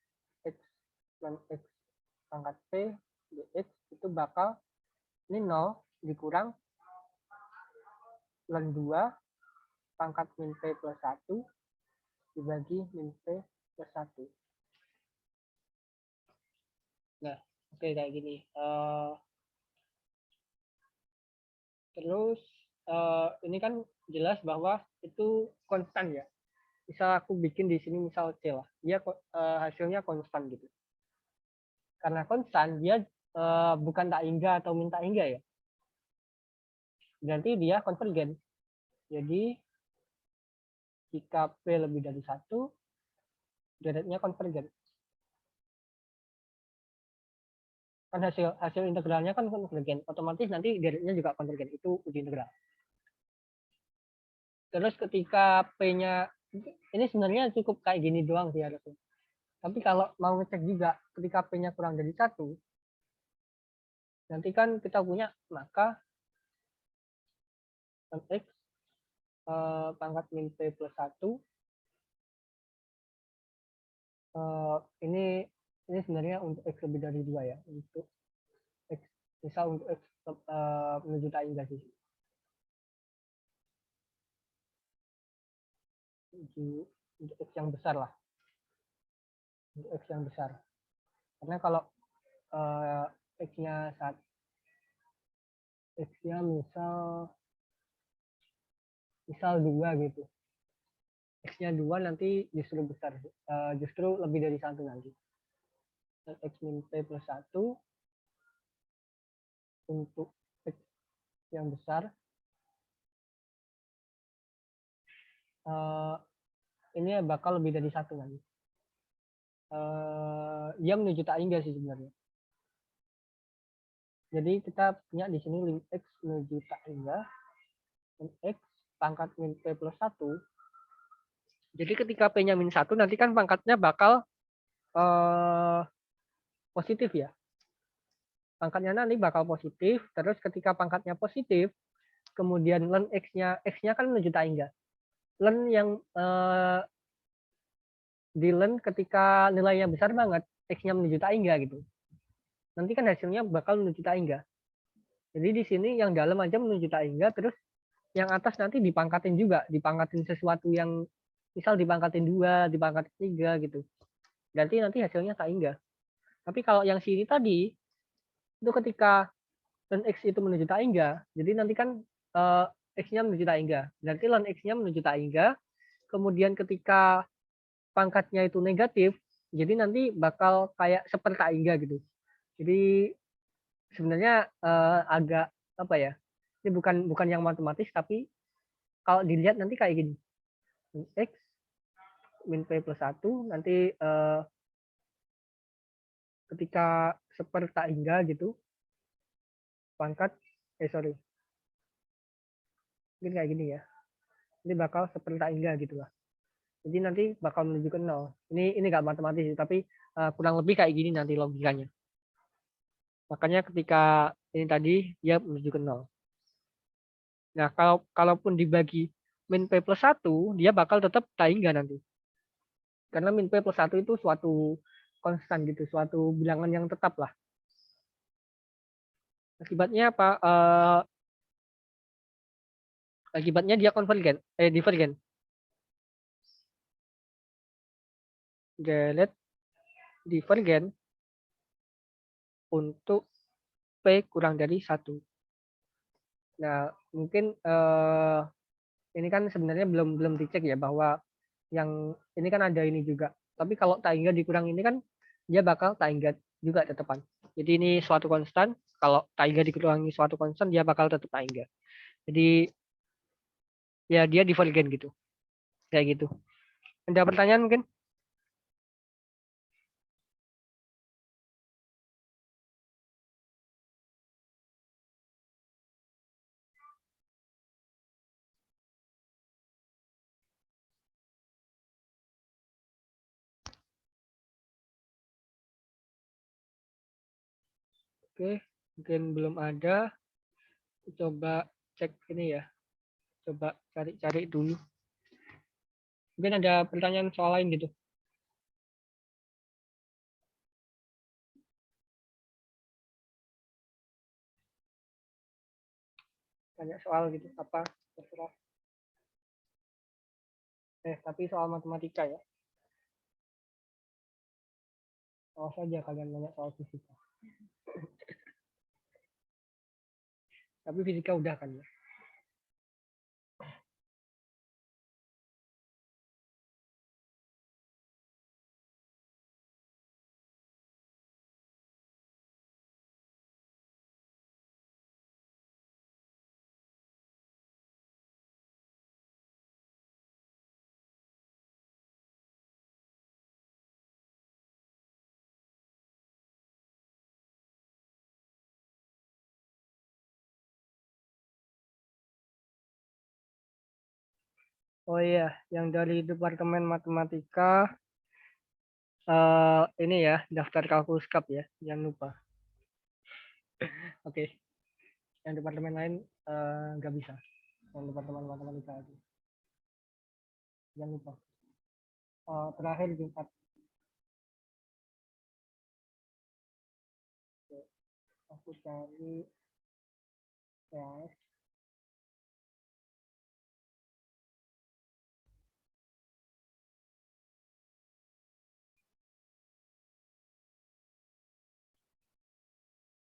X dan X pangkat P dx itu bakal ini 0 dikurang ln 2 pangkat min P plus 1 dibagi min P plus 1. Nah, oke kayak gini. Terus ini kan jelas bahwa itu konstan ya. Misal aku bikin di sini misal C lah, dia hasilnya konstan gitu. Karena konstan dia bukan tak hingga atau min tak hingga ya. Berarti dia konvergen. Jadi jika P lebih dari 1, deretnya konvergen. Kan hasil integralnya kan konvergen, otomatis nanti deretnya juga konvergen, itu uji integral. Terus ketika P-nya ini sebenarnya cukup kayak gini doang sih harusnya. Tapi kalau mau ngecek juga ketika P-nya kurang dari 1, nanti kan kita punya maka X pangkat min P plus 1 ini sebenarnya untuk X lebih dari 2 ya. Untuk X, misal untuk X menuju tak hingga sih. Untuk X yang besar lah. Untuk X yang besar. Karena kalau X-nya misal 2 gitu. X-nya 2 nanti justru besar. Justru lebih dari 1 nanti. Dan X min P plus 1 untuk X yang besar ini bakal lebih dari 1 nanti. Dia menuju tak hingga sih sebenarnya. Jadi kita punya di sini lim X menuju tak hingga dan X pangkat min P plus 1. Jadi ketika P-nya min 1 nanti kan pangkatnya bakal positif ya. Pangkatnya nanti bakal positif, terus ketika pangkatnya positif, kemudian ln X-nya kan menuju tak hingga. Ln yang di ln ketika nilainya besar banget, X-nya menuju tak hingga gitu. Nanti kan hasilnya bakal menuju tak hingga. Jadi di sini yang dalam aja menuju tak hingga, terus yang atas nanti dipangkatin juga, dipangkatin sesuatu yang misal dipangkatin 2, dipangkatin 3 gitu. Berarti nanti hasilnya tak hingga. Tapi kalau yang sini tadi itu ketika ln X itu menuju tak hingga, jadi nanti kan X-nya menuju tak hingga. Berarti ln X-nya menuju tak hingga. Kemudian ketika pangkatnya itu negatif, jadi nanti bakal kayak seper tak hingga gitu. Jadi sebenarnya agak apa ya? Ini bukan yang matematis, tapi kalau dilihat nanti kayak gini. X min P plus 1 nanti ketika seper tak hingga gitu, pangkat, sorry, mungkin kayak gini ya. Ini bakal seper tak hingga gitu lah. Jadi nanti bakal menuju ke 0. Ini nggak matematis, tapi kurang lebih kayak gini nanti logikanya. Makanya ketika ini tadi dia menuju ke 0. Nah, kalaupun dibagi min P plus 1, dia bakal tetap tak hingga nanti. Karena min P plus 1 itu suatu konstan gitu, suatu bilangan yang tetap lah. Akibatnya apa? Akibatnya dia konvergen, divergen. Galet divergen untuk P kurang dari 1. Nah, mungkin ini kan sebenarnya belum dicek ya bahwa yang ini kan ada ini juga. Tapi kalau tak hingga dikurang ini kan dia bakal tak hingga juga tetepan. Jadi ini suatu konstan. Kalau tak hingga dikurangi suatu konstan dia bakal tetap tak hingga. Jadi ya dia divergen gitu. Kayak gitu. Ada pertanyaan mungkin? Oke, mungkin belum ada. Coba cek ini ya. Coba cari-cari dulu. Mungkin ada pertanyaan soal lain gitu. Tanya soal gitu apa terserah. Tapi soal matematika ya. Awas saja kalian nanya soal fisika. Tapi fisika udah kan ya. Oh iya, yang dari Departemen Matematika ini ya daftar kalkulus cup ya, jangan lupa. Oke, yang departemen lain nggak bisa. Yang departemen matematika aja. Jangan lupa. Terakhir Jumat. Oke, aku cari ya.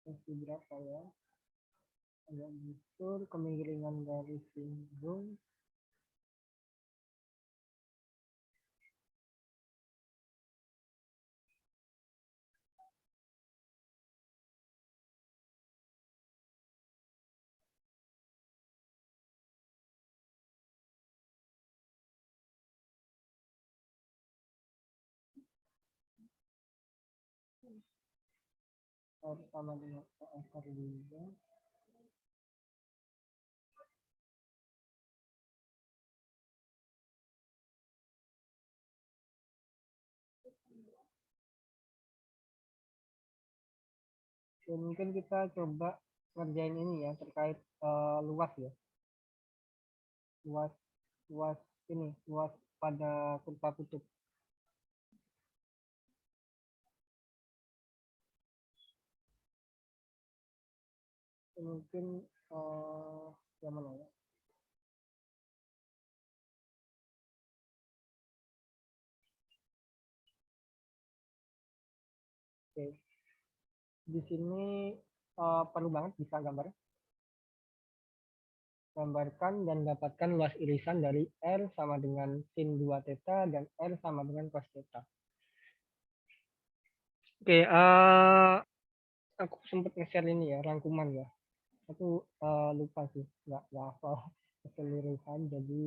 Masih berapa ya? Agak busur, kemiringan dari singgung. Sama dengan akar 2. Mungkin kita coba ngerjain ini ya terkait luas ya. Luas luas ini, luas pada kurva kutub. Mungkin yang mana ya? Oke. Di sini perlu banget bisa gambar. Gambarkan dan dapatkan luas irisan dari R sama dengan sin 2 theta dan R sama dengan cos theta. Oke, aku sempat nge-share ini ya, rangkuman ya. Aku lupa sih, nggak hafal keseluruhan, jadi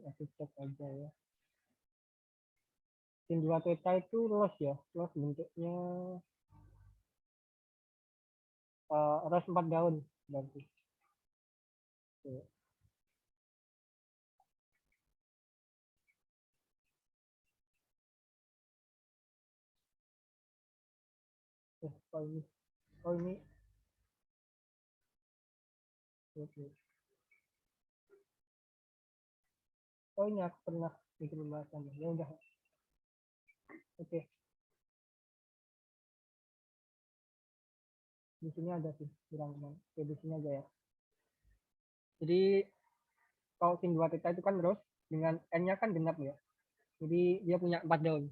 aku cek aja ya. Sin 2 theta itu los ya, los bentuknya ros 4 daun berarti. Oke. Oh ini, oke. Oh ini aku pernah bikin pembahasannya. Ya udah, oke. Di sini ada sih, rangkuman. Oke, di sini aja ya. Jadi kalau sin 2 theta itu kan terus dengan n-nya kan genap ya. Jadi dia punya 4 daun.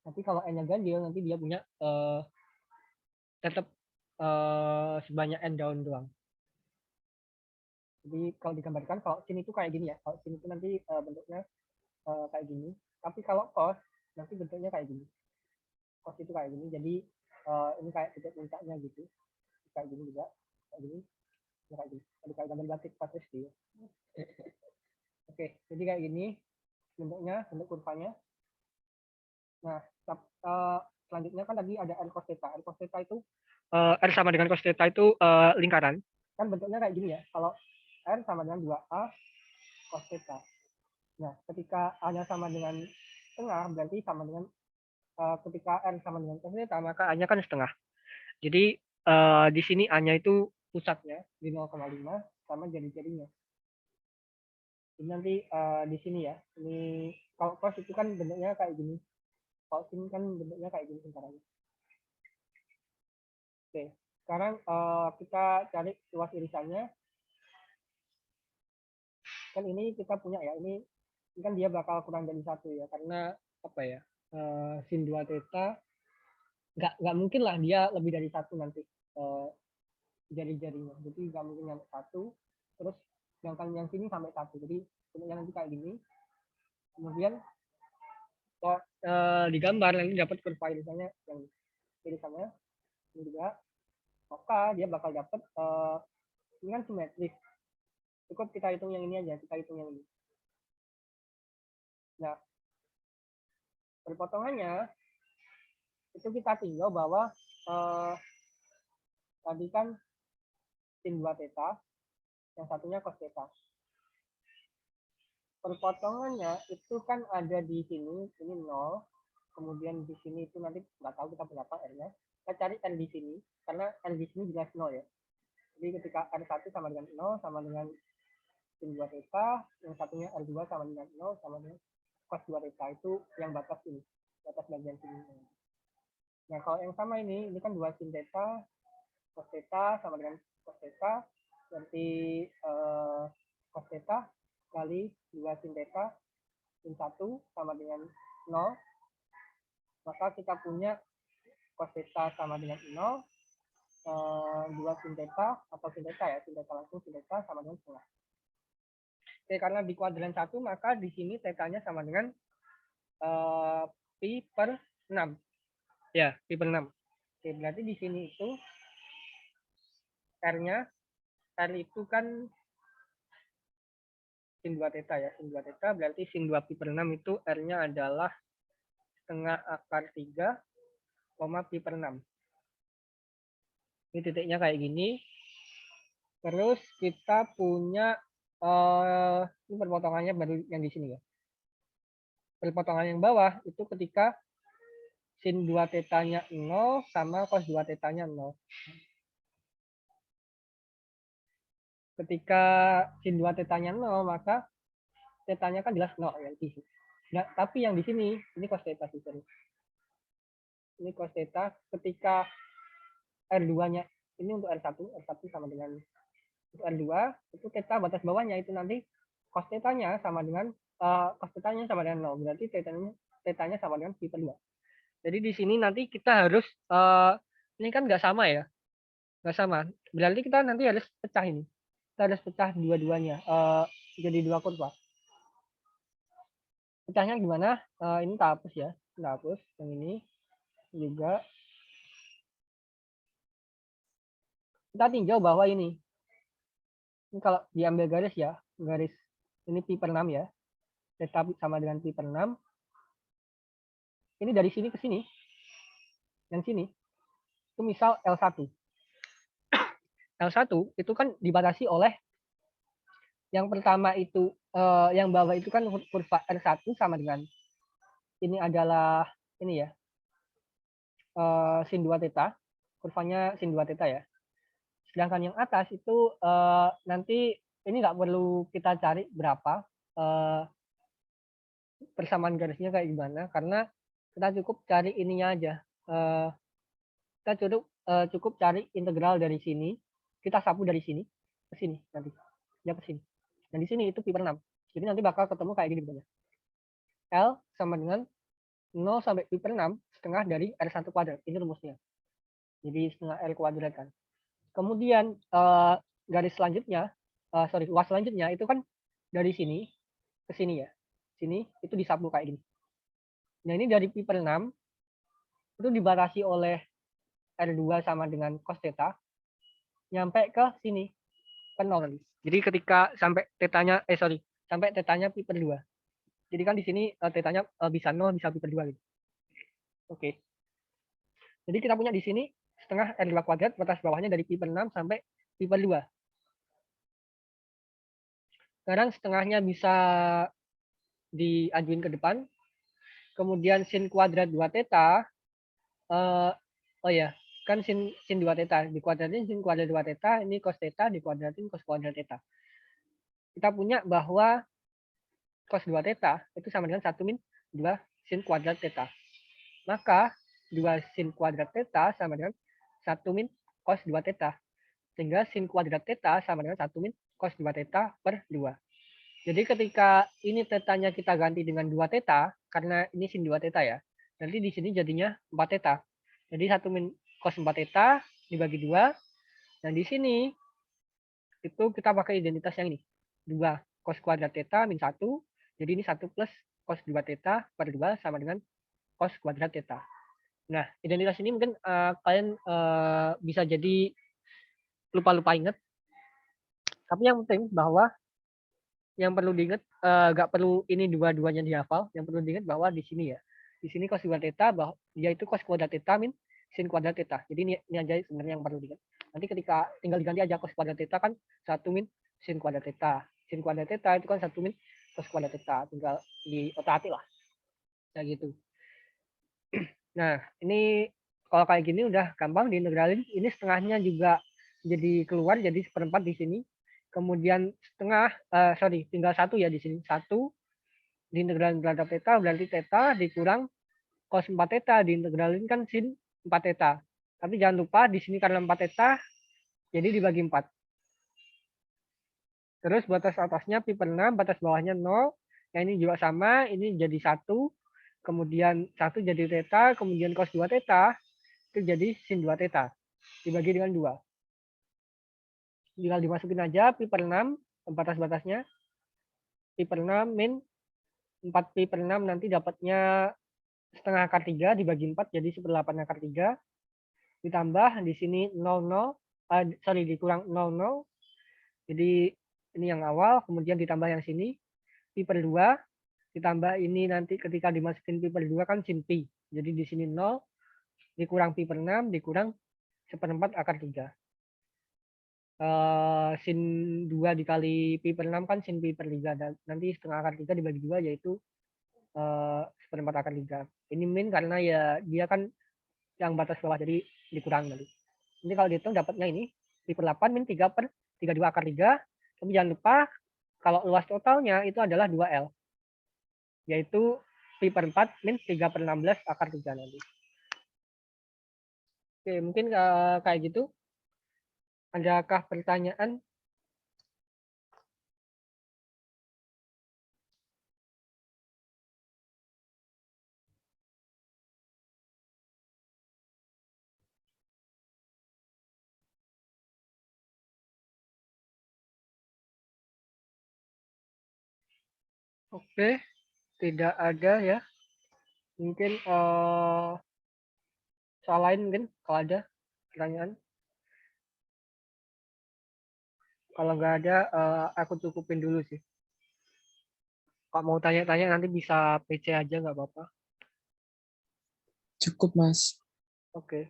Tapi kalau n-nya ganjil nanti dia punya tetap sebanyak n daun doang. Jadi kalau digambarkan kalau sin itu kayak gini ya. Kalau sin itu nanti bentuknya kayak gini. Tapi kalau cos nanti bentuknya kayak gini. Cos itu kayak gini. Jadi ini kayak bentuk puncaknya gitu. Kayak gini juga. Kayak gini. Kayak gini. Jadi kayak gambar batik patus gitu. Oke, jadi kayak gini bentuknya, bentuk kurvanya. Nah, selanjutnya kan tadi ada R cos theta. R cos theta itu R sama dengan cos theta itu lingkaran. Kan bentuknya kayak gini ya. Kalau R sama dengan 2A cos theta. Nah, ketika A-nya sama dengan setengah, berarti sama dengan ketika R sama dengan cos theta, maka A-nya kan setengah. Jadi di sini A-nya itu pusatnya di 0,5 sama jari-jarinya. Ini nanti di sini ya. Ini kalau cos itu kan bentuknya kayak gini. Kalau sin kan bentuknya kayak gini sebentar aja. Oke, sekarang kita cari luas irisannya. Kan ini kita punya ya, ini kan dia bakal kurang dari 1 ya, karena apa ya, sin 2 theta nggak mungkin lah dia lebih dari 1 nanti jari-jarinya. Jadi nggak mungkin sampai 1, terus sedangkan yang sini sampai 1. Jadi bentuknya nanti kayak gini. Kemudian kok digambar nanti dapat kurva irisannya yang irisannya ini juga, maka dia bakal dapat ini kan simetris. Cukup kita hitung yang ini aja, kita hitung yang ini. Nah, perpotongannya itu kita tinggal bahwa tadi kan sin 2 theta, yang satunya cos theta. Perpotongannya itu kan ada di sini, ini 0, kemudian di sini itu nanti nggak tahu kita berapa R-nya. Kita cari R di sini, karena R di sini jelas 0 ya. Jadi ketika R1 sama dengan 0 sama dengan sin 2 theta, yang satunya R2 sama dengan 0 sama dengan cos 2 theta, itu yang batas ini, batas bagian sini. Nah, kalau yang sama ini kan 2 sin theta, cos theta sama dengan cos theta, berarti cos theta kali 2 sin theta sin 1 sama dengan 0. Maka kita punya cos theta sama dengan 0, 2 sin theta atau sin theta ya, sin theta langsung, sin theta sama dengan setengah. Oke, karena di kuadran 1 maka di sini theta-nya sama dengan pi per 6. Ya, pi per 6. Oke, berarti di sini itu R-nya, R itu kan sin 2 theta ya, sin 2 theta berarti sin 2 pi per 6 itu R-nya adalah setengah akar 3, pi per 6. Ini titiknya kayak gini. Terus kita punya ini perpotongannya baru yang di sini ya. Perpotongan yang bawah itu ketika sin 2 theta-nya 0 sama cos 2 theta-nya 0. Ketika sin 2 theta-nya 0, maka theta-nya kan jelas 0 ya di sini. Nah, tapi yang di sini ini cos theta sih. Ini cos theta ketika R2-nya ini untuk R1 sama dengan untuk R2 itu theta batas bawahnya itu nanti cos theta-nya sama dengan cos theta-nya sama dengan 0. Berarti theta-nya sama dengan pi per 2. Jadi di sini nanti kita harus ini kan nggak sama ya. Nggak sama. Berarti kita nanti harus pecah ini. kita harus pecah dua-duanya jadi dua kurva. Pecahnya gimana? Ini tak hapus ya, kita hapus yang ini juga. Kita tinjau bahwa ini kalau diambil garis ya, garis ini pi per 6 ya, theta sama dengan pi per 6. Ini dari sini ke sini, yang sini, itu misal L1. L1 itu kan dibatasi oleh yang pertama itu, yang bawah itu kan kurva R1 sama dengan, ini adalah ini ya, sin 2 theta, kurvanya sin 2 theta ya. Sedangkan yang atas itu nanti ini nggak perlu kita cari berapa persamaan garisnya kayak gimana, karena kita cukup cari ininya aja. Kita cukup cari integral dari sini, kita sapu dari sini ke sini nanti, ya ke sini. Dan di sini itu pi per 6. Jadi nanti bakal ketemu kayak gini bentuknya. L sama dengan 0 sampai pi per 6 setengah dari R1 kuadrat. Ini rumusnya. Jadi setengah R kuadrat kan. Kemudian garis selanjutnya, luas selanjutnya itu kan dari sini ke sini ya. Sini itu disapu kayak gini. Nah ini dari pi per 6 itu dibatasi oleh R2 sama dengan cos theta nyampe ke sini ke 0. Jadi ketika sampai tetanya sampai tetanya pi per 2. Jadi kan di sini tetanya bisa 0 bisa pi per 2 gitu. Oke. Jadi kita punya di sini setengah R2 kuadrat batas bawahnya dari pi per 6 sampai pi per 2. Sekarang setengahnya bisa diajuin ke depan. Kemudian sin kuadrat 2 theta, oh ya, kan sin 2 theta, dikuadratin sin kuadrat 2 theta, ini cos theta, dikuadratin cos kuadrat theta. Kita punya bahwa cos 2 theta itu sama dengan 1 min 2 sin kuadrat theta. Maka 2 sin kuadrat theta sama dengan 1 min cos 2 theta. Sehingga sin kuadrat theta sama dengan 1 min cos 2 theta per 2. Jadi ketika ini tetanya kita ganti dengan 2 theta, karena ini sin 2 theta ya, nanti di sini jadinya 4 theta. Jadi 1 min cos 4 theta dibagi 2, dan di sini itu kita pakai identitas yang ini. 2 cos kuadrat theta min 1, jadi ini 1 plus cos 2 theta per 2 sama dengan cos kuadrat theta. Nah, identitas ini mungkin kalian bisa jadi lupa-lupa ingat. Tapi yang penting bahwa yang perlu diingat, nggak perlu ini dua-duanya dihafal. Yang perlu diingat bahwa di sini ya, di sini cos 2 theta, bahwa yaitu cos kuadrat theta min sin kuadrat theta. Jadi ini aja sebenarnya yang perlu diingat. Nanti ketika tinggal diganti aja cos kuadrat theta kan 1 min sin kuadrat theta. Sin kuadrat theta itu kan 1 min cos kuadrat theta. Tinggal di otak-atik lah. Kayak gitu. Nah, ini kalau kayak gini udah gampang diintegralin. Ini setengahnya juga jadi keluar jadi seperempat di sini. Kemudian setengah, tinggal 1 ya di sini. 1 diintegralin terhadap theta berarti theta dikurang cos 4 theta diintegralin kan sin 4 theta. Tapi jangan lupa di sini karena 4 theta jadi dibagi 4. Terus batas atasnya pi per 6, batas bawahnya 0. Yang ini juga sama, ini jadi 1. Kemudian 1 jadi theta, kemudian cos 2 theta itu jadi sin 2 theta. Dibagi dengan 2. Tinggal dimasukin aja pi per 6 batas-batasnya. Pi per 6 min 4 pi per 6 nanti dapatnya setengah akar 3 dibagi 4 jadi 1/8 akar 3. Ditambah di sini 00, dikurang 00. Jadi ini yang awal, kemudian ditambah yang sini pi per 2, ditambah ini nanti ketika dimasukin pi per 2 kan sin pi. Jadi di sini 0 dikurang pi per 6 dikurang 1/4 akar 3. Sin 2 dikali pi per 6 kan sin pi per 3. Dan nanti setengah akar 3 dibagi 2 yaitu 1/4 akar 3. Ini min karena ya dia kan yang batas bawah jadi dikurang nanti. Ini kalau dihitung dapatnya ini pi per 8 min 3 per 32 akar 3. Tapi jangan lupa kalau luas totalnya itu adalah 2L. Yaitu pi per 4 min 3 per 16 akar 3 nanti. Oke, mungkin kayak gitu. Adakah pertanyaan? Oke, tidak ada ya. Mungkin soal lain mungkin kalau ada pertanyaan. Kalau nggak ada, aku cukupin dulu sih. Kalau mau tanya-tanya nanti bisa PC aja nggak apa-apa. Cukup, Mas. Oke.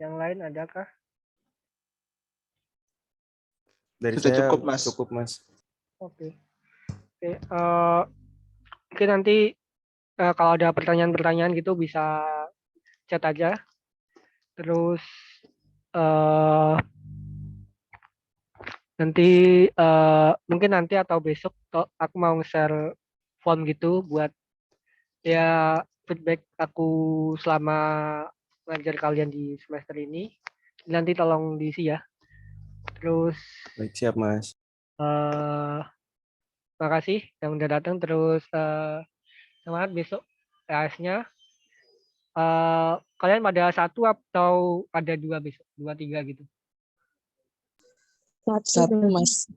Yang lain adakah? Dari Sudah saya cukup, Mas. cukup, Mas. Oke. Oke. Mungkin nanti kalau ada pertanyaan-pertanyaan gitu bisa chat aja. Terus eh nanti mungkin nanti atau besok aku mau share form gitu buat ya feedback aku selama ngajar kalian di semester ini. Nanti tolong diisi ya. Terus Baik, siap, Mas. eh makasih yang udah datang. Terus semangat besok TS-nya. Kalian pada satu atau ada dua besok? Dua, tiga gitu. Satu, Mas.